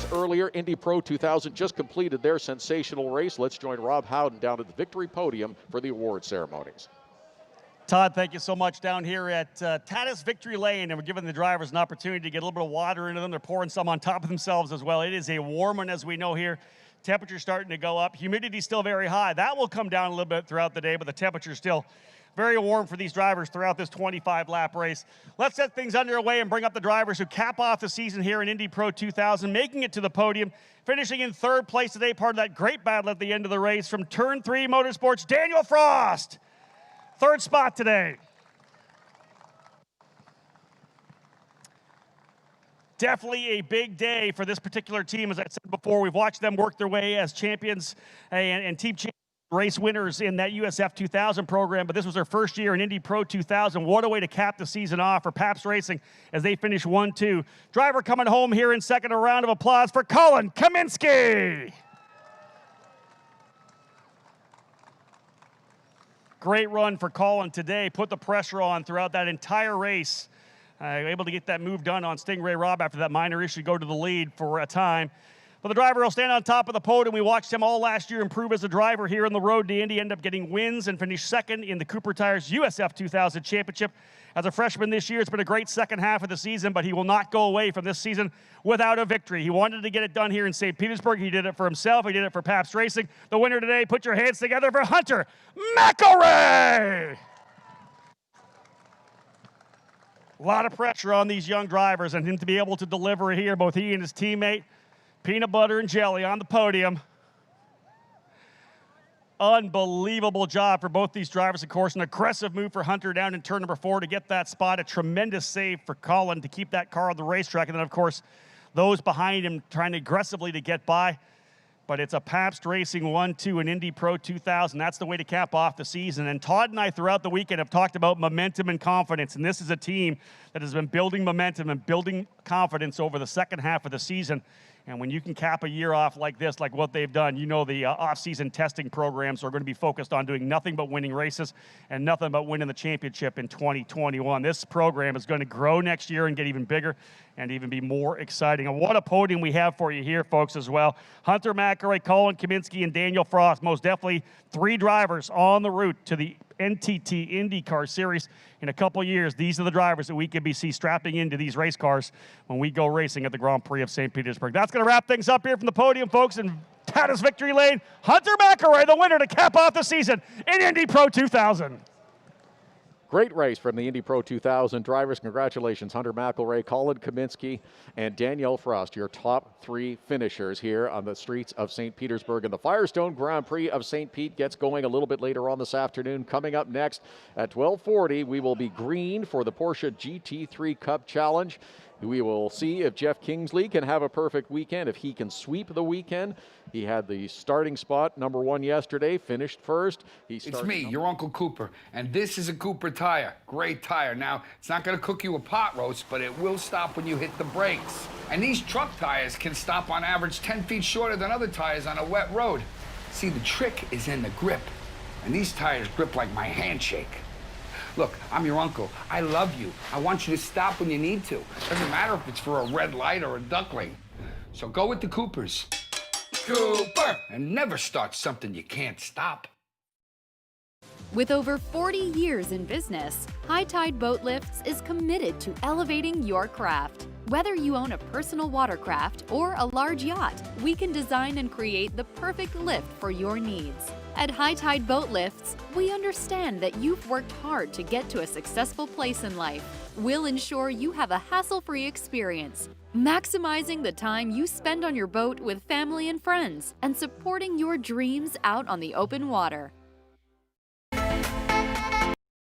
Earlier, Indy Pro 2000 just completed their sensational race. Let's join Rob Howden down at the victory podium for the award ceremonies. Todd, thank you so much down here at Tatis Victory Lane, and we're giving the drivers an opportunity to get a little bit of water into them. They're pouring some on top of themselves as well. It is a warm one, as we know here. Temperature's starting to go up. Humidity's still very high. That will come down a little bit throughout the day, but the temperature's still very warm for these drivers throughout this 25-lap race. Let's set things underway and bring up the drivers who cap off the season here in Indy Pro 2000, making it to the podium, finishing in third place today, part of that great battle at the end of the race from Turn 3 Motorsports, Daniel Frost. Third spot today. Definitely a big day for this particular team. As I said before, we've watched them work their way as champions and team champions. Race winners in that USF 2000 program, but this was their first year in Indy Pro 2000. What a way to cap the season off for Pabst Racing as they finish 1-2. Driver coming home here in second, a round of applause for Colin Kaminsky. Great run for Colin today, put the pressure on throughout that entire race. Able to get that move done on Stingray Rob after that minor issue, go to the lead for a time. But the driver will stand on top of the podium. We watched him all last year improve as a driver here on the road to Indy, end up getting wins and finish second in the Cooper Tires USF 2000 Championship. As a freshman this year, it's been a great second half of the season, but he will not go away from this season without a victory. He wanted to get it done here in St. Petersburg. He did it for himself. He did it for Pabst Racing. The winner today, put your hands together for Hunter Mcelray. A lot of pressure on these young drivers and him to be able to deliver here, both he and his teammate. Peanut butter and jelly on the podium. Unbelievable job for both these drivers, of course. An aggressive move for Hunter down in turn number 4 to get that spot. A tremendous save for Colin to keep that car on the racetrack. And then, of course, those behind him trying aggressively to get by. But it's a Pabst Racing 1-2 in Indy Pro 2000. That's the way to cap off the season. And Todd and I throughout the weekend have talked about momentum and confidence. And this is a team that has been building momentum and building confidence over the second half of the season. And when you can cap a year off like this, like what they've done, you know the off-season testing programs are going to be focused on doing nothing but winning races and nothing but winning the championship in 2021. This program is going to grow next year and get even bigger and even be more exciting. And what a podium we have for you here, folks, as well. Hunter Mcelray, Colin Kaminsky, and Daniel Frost. Most definitely 3 drivers on the route to the NTT IndyCar Series in a couple of years. These are the drivers that we can be strapping into these race cars when we go racing at the Grand Prix of St. Petersburg. That's going to wrap things up here from the podium, folks, in Tatis Victory Lane. Hunter Mcelray, the winner to cap off the season in Indy Pro 2000. Great race from the Indy Pro 2000 drivers. Congratulations, Hunter Mcelray, Colin Kaminsky, and Danielle Frost, your top 3 finishers here on the streets of St. Petersburg. And the Firestone Grand Prix of St. Pete gets going a little bit later on this afternoon. Coming up next at 12:40, we will be green for the Porsche Gt3 Cup Challenge. We will see if Jeff Kingsley can have a perfect weekend, if he can sweep the weekend. He had the starting spot, number 1 yesterday, finished first. It's me, your Uncle Cooper, and this is a Cooper tire. Great tire. Now, it's not going to cook you a pot roast, but it will stop when you hit the brakes. And these truck tires can stop on average 10 feet shorter than other tires on a wet road. See, the trick is in the grip, and these tires grip like my handshake. Look, I'm your uncle. I love you. I want you to stop when you need to. Doesn't matter if it's for a red light or a duckling. So go with the Coopers. Cooper! And never start something you can't stop. With over 40 years in business, High Tide Boat Lifts is committed to elevating your craft. Whether you own a personal watercraft or a large yacht, we can design and create the perfect lift for your needs. At High Tide Boat Lifts, we understand that you've worked hard to get to a successful place in life. We'll ensure you have a hassle-free experience, maximizing the time you spend on your boat with family and friends, and supporting your dreams out on the open water.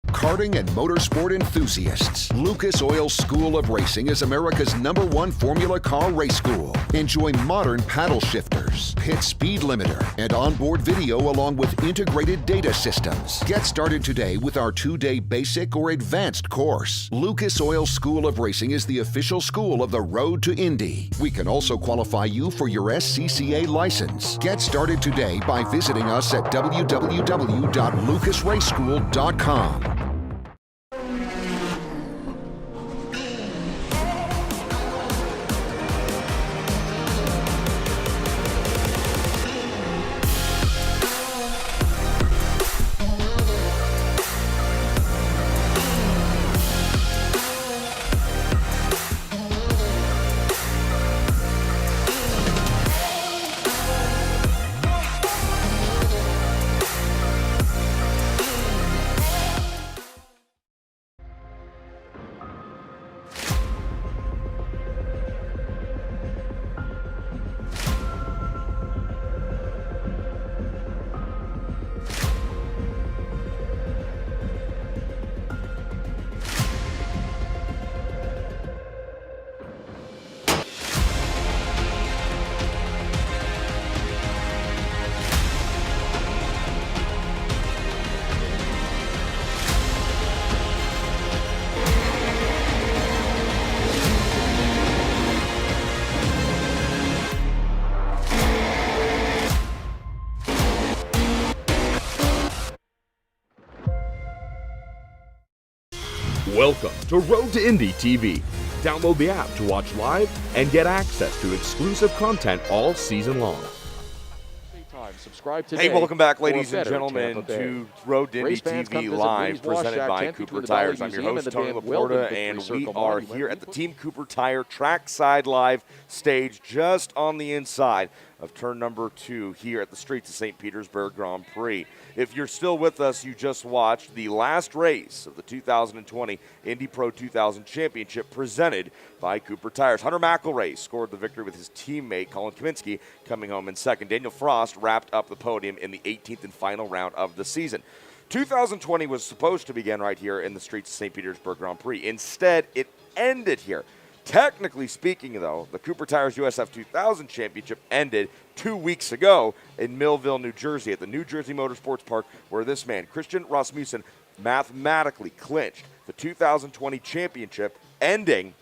Karting and motorsport enthusiasts, Lucas Oil School of Racing is America's #1 Formula Car race school. Enjoy modern paddle shifters, pit speed limiter, and onboard video along with integrated data systems. Get started today with our 2-day basic or advanced course. Lucas Oil School of Racing is the official school of the Road to Indy. We can also qualify you for your SCCA license. Get started today by visiting us at www.lucasraceschool.com. Welcome to Road to Indy TV. Download the app to watch live and get access to exclusive content all season long. Subscribe today. Hey, welcome back, for a ladies and better gentlemen, Tampa Bay. to Road to Indy Race fans come TV visit Live, Breeze Wash presented Shack, by 10 feet Cooper through the Valley Tires. I'm your Museum host, and the Tony band Wilden Laporta, Victory and we Circle are Body. here at the Team Cooper Tire Trackside Live stage just on the inside of turn number 2 here at the streets of St. Petersburg Grand Prix. If you're still with us, you just watched the last race of the 2020 Indy Pro 2000 Championship presented by Cooper Tires. Hunter Mcelray scored the victory with his teammate Colin Kaminsky coming home in second. Daniel Frost wrapped up the podium in the 18th and final round of the season. 2020 was supposed to begin right here in the streets of St. Petersburg Grand Prix. Instead, it ended here. Technically speaking, though, the Cooper Tires USF 2000 Championship ended 2 weeks ago in Millville, New Jersey, at the New Jersey Motorsports Park, where this man, Christian Rasmussen, mathematically clinched the 2020 championship, ending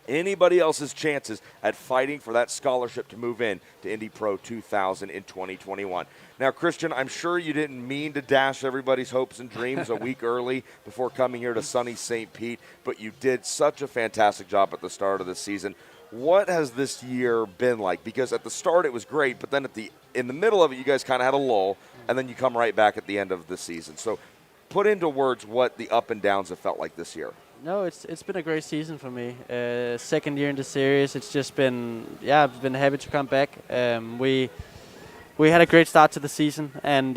anybody else's chances at fighting for that scholarship to move in to Indy Pro 2000 in 2021. Now, Christian, I'm sure you didn't mean to dash everybody's hopes and dreams a week early before coming here to sunny St. Pete, but you did such a fantastic job at the start of the season. What has this year been like? Because at the start it was great, but then in the middle of it, you guys kind of had a lull, and then you come right back at the end of the season. So put into words what the up and downs have felt like this year. No, it's been a great season for me. Second year in the series, it's just been, I've been happy to come back. We we had a great start to the season and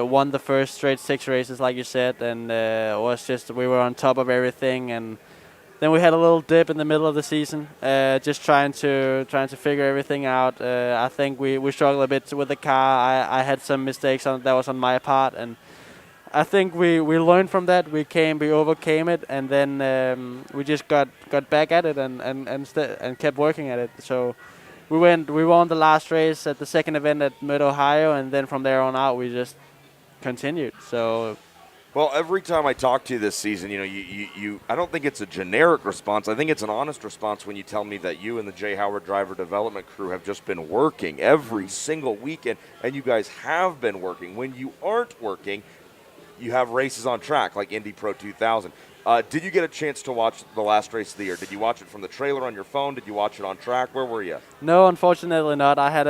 won the first straight 6 races, like you said, and was just we were on top of everything. And then we had a little dip in the middle of the season, just trying to figure everything out. I think we struggled a bit with the car. I had some mistakes that was on my part, and I think we learned from that. We overcame it, and then we just got back at it and kept working at it. So we won the last race at the second event at Mid-Ohio, and then from there on out we just continued. So. Well, every time I talk to you this season, you I don't think it's a generic response. I think it's an honest response when you tell me that you and the Jay Howard driver development crew have just been working every single weekend, and you guys have been working. When you aren't working, you have races on track like Indy Pro 2000. Did you get a chance to watch the last race of the year? Did you watch it from the trailer on your phone? Did you watch it on track? Where were you? No, unfortunately not. I had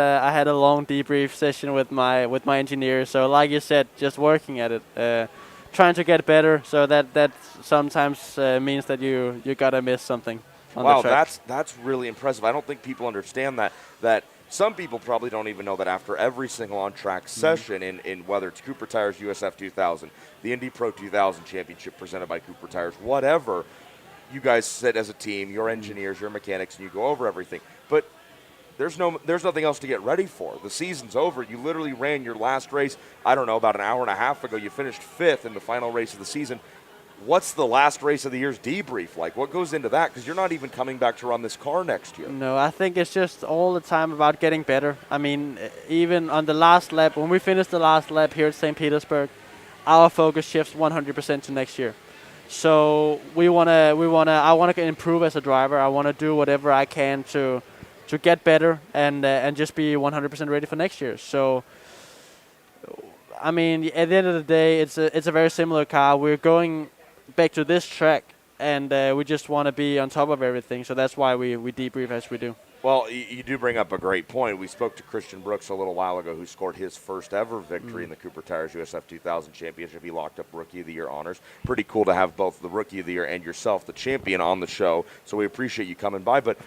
a long debrief session with my engineer. So like you said, just working at it, trying to get better. So that sometimes means that you gotta miss something on the track. That's really impressive. I don't think people understand that. Some people probably don't even know that after every single on-track session in whether it's Cooper Tires USF 2000, the Indy Pro 2000 Championship presented by Cooper Tires, whatever, you guys sit as a team, your engineers, your mechanics, and you go over everything. But there's nothing else to get ready for. The season's over. You literally ran your last race, I don't know, about an hour and a half ago. You finished 5th in the final race of the season. What's the last race of the year's debrief like? What goes into that? Because you're not even coming back to run this car next year. No, I think it's just all the time about getting better. I mean, even on the last lap, when we finish the last lap here at St. Petersburg, our focus shifts 100% to next year. So I want to improve as a driver. I want to do whatever I can to get better and just be 100% ready for next year. So, I mean, at the end of the day, it's a very similar car. We're going back to this track, and we just want to be on top of everything. So that's why we debrief as we do. Well, you do bring up a great point. We spoke to Christian Brooks a little while ago, who scored his first ever victory in the Cooper Tires USF 2000 Championship. He locked up Rookie of the Year honors. Pretty cool to have both the Rookie of the Year and yourself, the champion, on the show. So we appreciate you coming by. But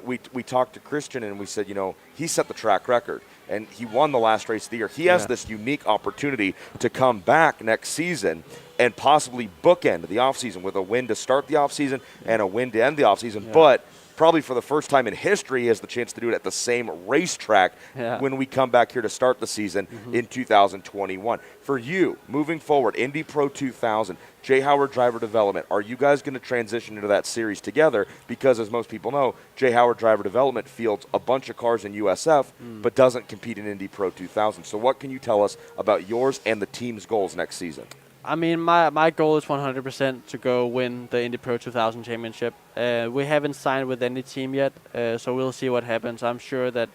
we talked to Christian, and we said, he set the track record, and he won the last race of the year. He has this unique opportunity to come back next season and possibly bookend the offseason with a win to start the offseason and a win to end the offseason. Yeah. But probably for the first time in history, he has the chance to do it at the same racetrack when we come back here to start the season in 2021. For you, moving forward, Indy Pro 2000, Jay Howard Driver Development, are you guys going to transition into that series together? Because as most people know, Jay Howard Driver Development fields a bunch of cars in USF, but doesn't compete in Indy Pro 2000. So what can you tell us about yours and the team's goals next season? I mean, my goal is 100% to go win the Indy Pro 2000 Championship. We haven't signed with any team yet, so we'll see what happens. I'm sure that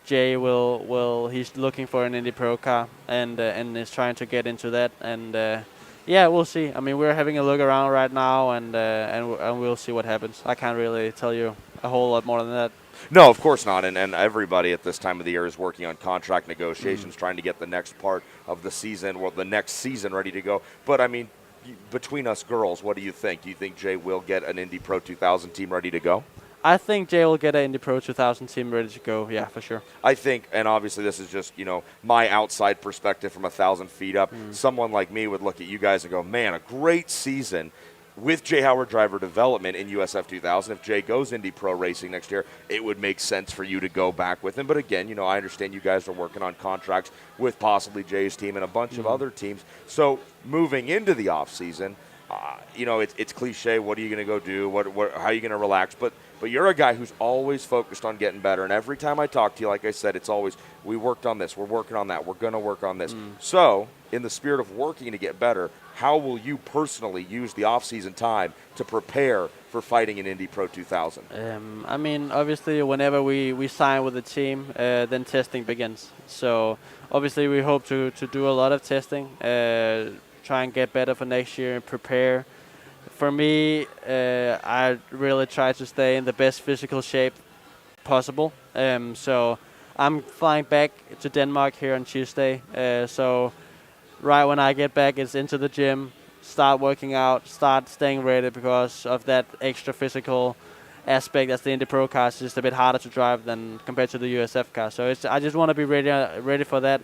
Jay he's looking for an Indy Pro car and is trying to get into that. And we'll see. I mean, we're having a look around right now, and we'll see what happens. I can't really tell you a whole lot more than that. No, of course not. And everybody at this time of the year is working on contract negotiations, trying to get the next part of the season, the next season ready to go. But, I mean, between us girls, what do you think? Do you think Jay will get an Indy Pro 2000 team ready to go? I think Jay will get an Indy Pro 2000 team ready to go, yeah, for sure. I think, and obviously this is just, my outside perspective from 1,000 feet up. Someone like me would look at you guys and go, man, a great season with Jay Howard Driver Development in USF 2000. If Jay goes Indy Pro Racing next year, it would make sense for you to go back with him. But again, I understand you guys are working on contracts with possibly Jay's team and a bunch of other teams. So moving into the offseason, it's cliche. What are you going to go do? How are you going to relax? But you're a guy who's always focused on getting better. And every time I talk to you, like I said, it's always, we worked on this, we're working on that, we're going to work on this. So in the spirit of working to get better, how will you personally use the off-season time to prepare for fighting in Indy Pro 2000? I mean, obviously, whenever we sign with a team, then testing begins. So obviously, we hope to do a lot of testing, try and get better for next year and prepare. For me, I really try to stay in the best physical shape possible. So I'm flying back to Denmark here on Tuesday. So right when I get back, it's into the gym, start working out, start staying ready because of that extra physical aspect as the Indy Pro cars is just a bit harder to drive than compared to the USF car. So I just want to be ready for that.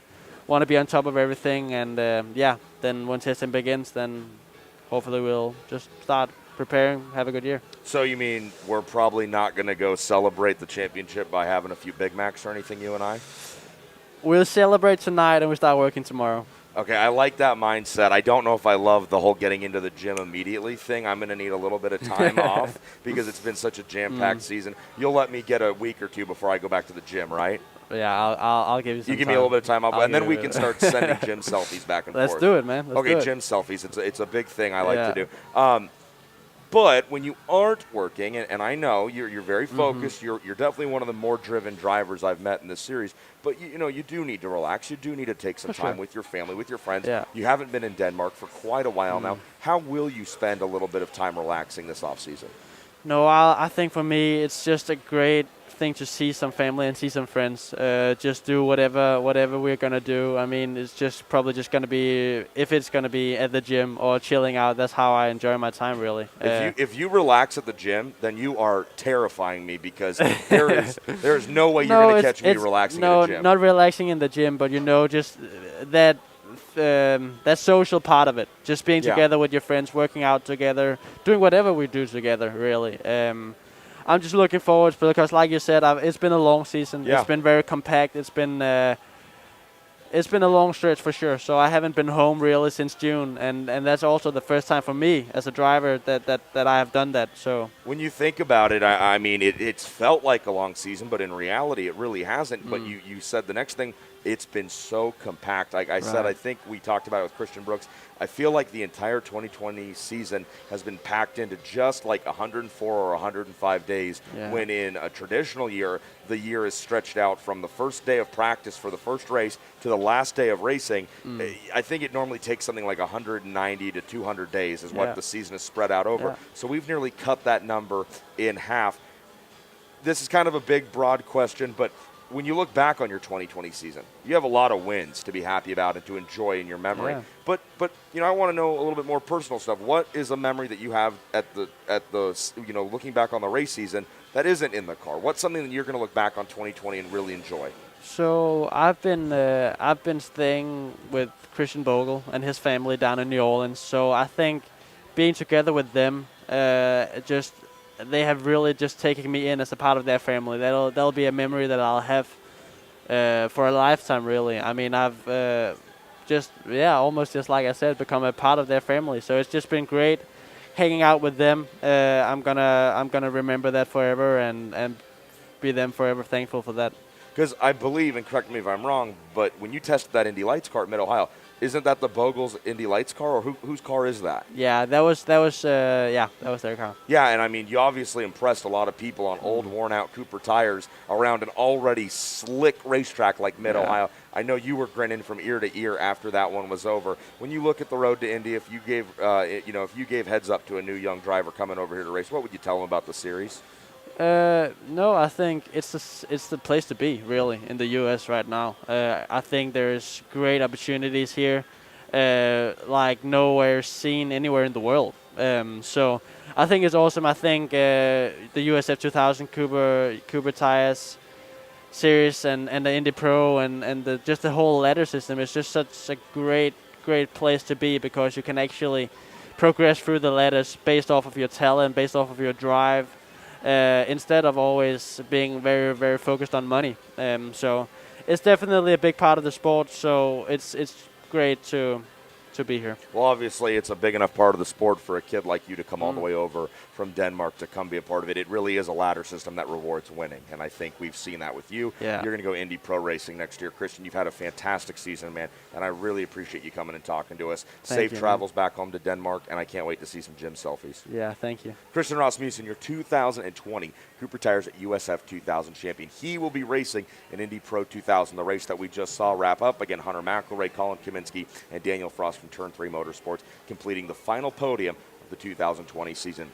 Want to be on top of everything, and then when testing begins, then hopefully we'll just start preparing, have a good year. So you mean we're probably not going to go celebrate the championship by having a few Big Macs or anything, you and I? We'll celebrate tonight and we start working tomorrow. Okay, I like that mindset. I don't know if I love the whole getting into the gym immediately thing. I'm going to need a little bit of time off because it's been such a jam-packed season. You'll let me get a week or two before I go back to the gym, right? Yeah, I'll give you some time. You give me a little bit of time off, and then we can start sending gym selfies back and forth. Let's do it, man. Let's do it. Gym selfies. It's a big thing I like to do. But when you aren't working, and I know you're very focused, you're definitely one of the more driven drivers I've met in this series, but you do need to relax. You do need to take some time with your family, with your friends. Yeah. You haven't been in Denmark for quite a while now. How will you spend a little bit of time relaxing this off season? No, I think for me it's just a great thing to see some family and see some friends. Just do whatever we're gonna do. I mean, it's just probably just gonna be, if it's gonna be at the gym or chilling out. That's how I enjoy my time, really. If you relax at the gym, then you are terrifying me because there is no way you're gonna catch me relaxing in the gym. No, not relaxing in the gym, but just that. That social part of it, just being together with your friends, working out together, doing whatever we do together, really. I'm just looking forward because, like you said, it's been a long season. Yeah. It's been very compact. It's been a long stretch for sure. So I haven't been home really since June, and that's also the first time for me as a driver that I have done that. So when you think about it, I mean, it's felt like a long season, but in reality, it really hasn't. But you said the next thing. It's been so compact. Like I said, I think we talked about it with Christian Brooks. I feel like the entire 2020 season has been packed into just like 104 or 105 days, when in a traditional year, the year is stretched out from the first day of practice for the first race to the last day of racing. I think it normally takes something like 190 to 200 days is what the season is spread out over. Yeah. So we've nearly cut that number in half. This is kind of a big, broad question, but when you look back on your 2020 season, you have a lot of wins to be happy about and to enjoy in your memory. Yeah. But I want to know a little bit more personal stuff. What is a memory that you have at the looking back on the race season that isn't in the car? What's something that you're going to look back on 2020 and really enjoy? So I've been staying with Christian Bogle and his family down in New Orleans. So I think being together with them, they have really just taken me in as a part of their family. That'll be a memory that I'll have for a lifetime, really. I mean, I've almost just like I said, become a part of their family. So it's just been great hanging out with them. I'm gonna remember that forever and be them forever thankful for that. Because I believe, and correct me if I'm wrong, but when you tested that Indy Lights car at Mid-Ohio, isn't that the Bogle's Indy Lights car, or whose car is that? Yeah, that was their car. Yeah, and I mean, you obviously impressed a lot of people on old, worn-out Cooper tires around an already slick racetrack like Mid-Ohio. I know you were grinning from ear to ear after that one was over. When you look at the road to Indy, if you gave heads up to a new young driver coming over here to race, what would you tell them about the series? No, I think it's the place to be, really, in the U.S. right now. I think there's great opportunities here, like nowhere seen anywhere in the world. So I think it's awesome. I think the USF 2000 Cooper tires series and the Indy Pro and just the whole ladder system is just such a great place to be, because you can actually progress through the ladders based off of your talent, based off of your drive. Instead of always being very, very focused on money. So it's definitely a big part of the sport, so it's great to be here. Well, obviously, it's a big enough part of the sport for a kid like you to come all the way over from Denmark to come be a part of it. It really is a ladder system that rewards winning, and I think we've seen that with you. Yeah. You're going to go Indy Pro Racing next year. Christian, you've had a fantastic season, man, and I really appreciate you coming and talking to us. Thank Safe you, travels back home to Denmark, and I can't wait to see some gym selfies. Yeah, thank you. Christian Rasmussen, your 2020 Cooper Tires at USF 2000 champion. He will be racing in Indy Pro 2000, the race that we just saw wrap up. Again, Hunter Mcelray, Colin Kaminsky, and Daniel Frost from Turn 3 Motorsports completing the final podium of the 2020 season.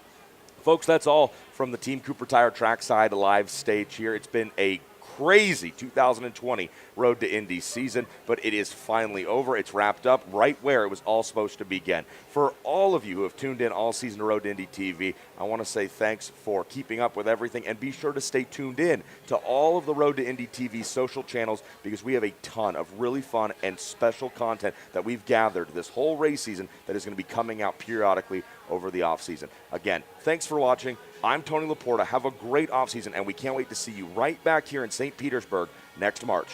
Folks, that's all from the Team Cooper Tire Trackside live stage here. It's been a crazy 2020 Road to Indy season, but it is finally over. It's wrapped up right where it was all supposed to begin. For all of you who have tuned in all season to Road to Indy TV, I want to say thanks for keeping up with everything, and be sure to stay tuned in to all of the Road to Indy TV social channels, because we have a ton of really fun and special content that we've gathered this whole race season that is going to be coming out periodically over the off season. Again, thanks for watching. I'm Tony Laporta. Have a great off season, and we can't wait to see you right back here in St. Petersburg next March.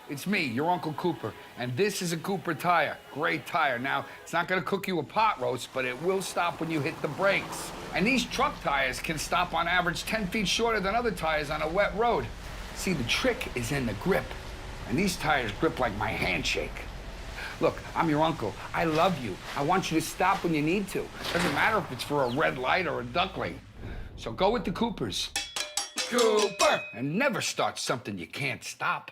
It's me, your Uncle Cooper, and this is a Cooper tire. Great tire. Now, it's not going to cook you a pot roast, but it will stop when you hit the brakes. And these truck tires can stop on average 10 feet shorter than other tires on a wet road. See, the trick is in the grip, and these tires grip like my handshake. Look, I'm your uncle. I love you. I want you to stop when you need to. Doesn't matter if it's for a red light or a duckling. So go with the Coopers. Cooper! And never start something you can't stop.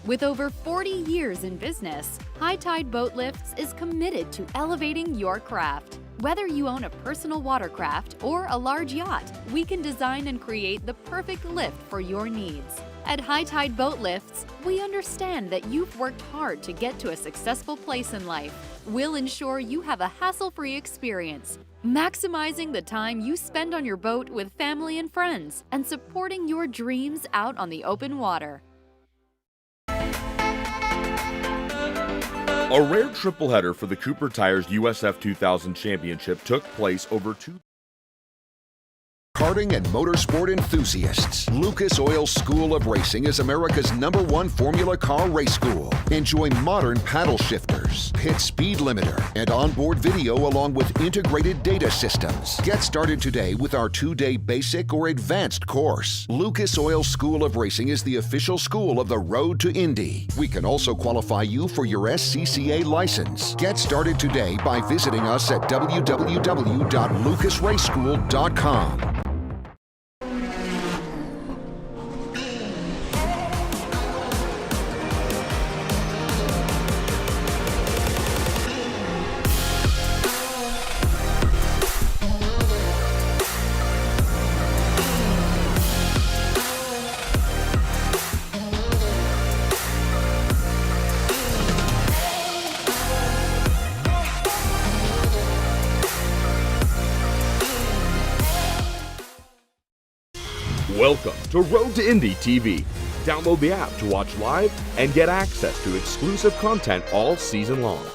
With over 40 years in business, High Tide Boat Lifts is committed to elevating your craft. Whether you own a personal watercraft or a large yacht, we can design and create the perfect lift for your needs. At High Tide Boat Lifts, we understand that you've worked hard to get to a successful place in life. We'll ensure you have a hassle-free experience, maximizing the time you spend on your boat with family and friends, and supporting your dreams out on the open water. A rare triple header for the Cooper Tires USF 2000 Championship took place over 2. Karting and motorsport enthusiasts, Lucas Oil School of Racing is America's #1 Formula Car race school. Enjoy modern paddle shifters, pit speed limiter, and onboard video along with integrated data systems. Get started today with our 2-day basic or advanced course. Lucas Oil School of Racing is the official school of the Road to Indy. We can also qualify you for your SCCA license. Get started today by visiting us at www.lucasraceschool.com. Welcome to Road to Indy TV. Download the app to watch live and get access to exclusive content all season long.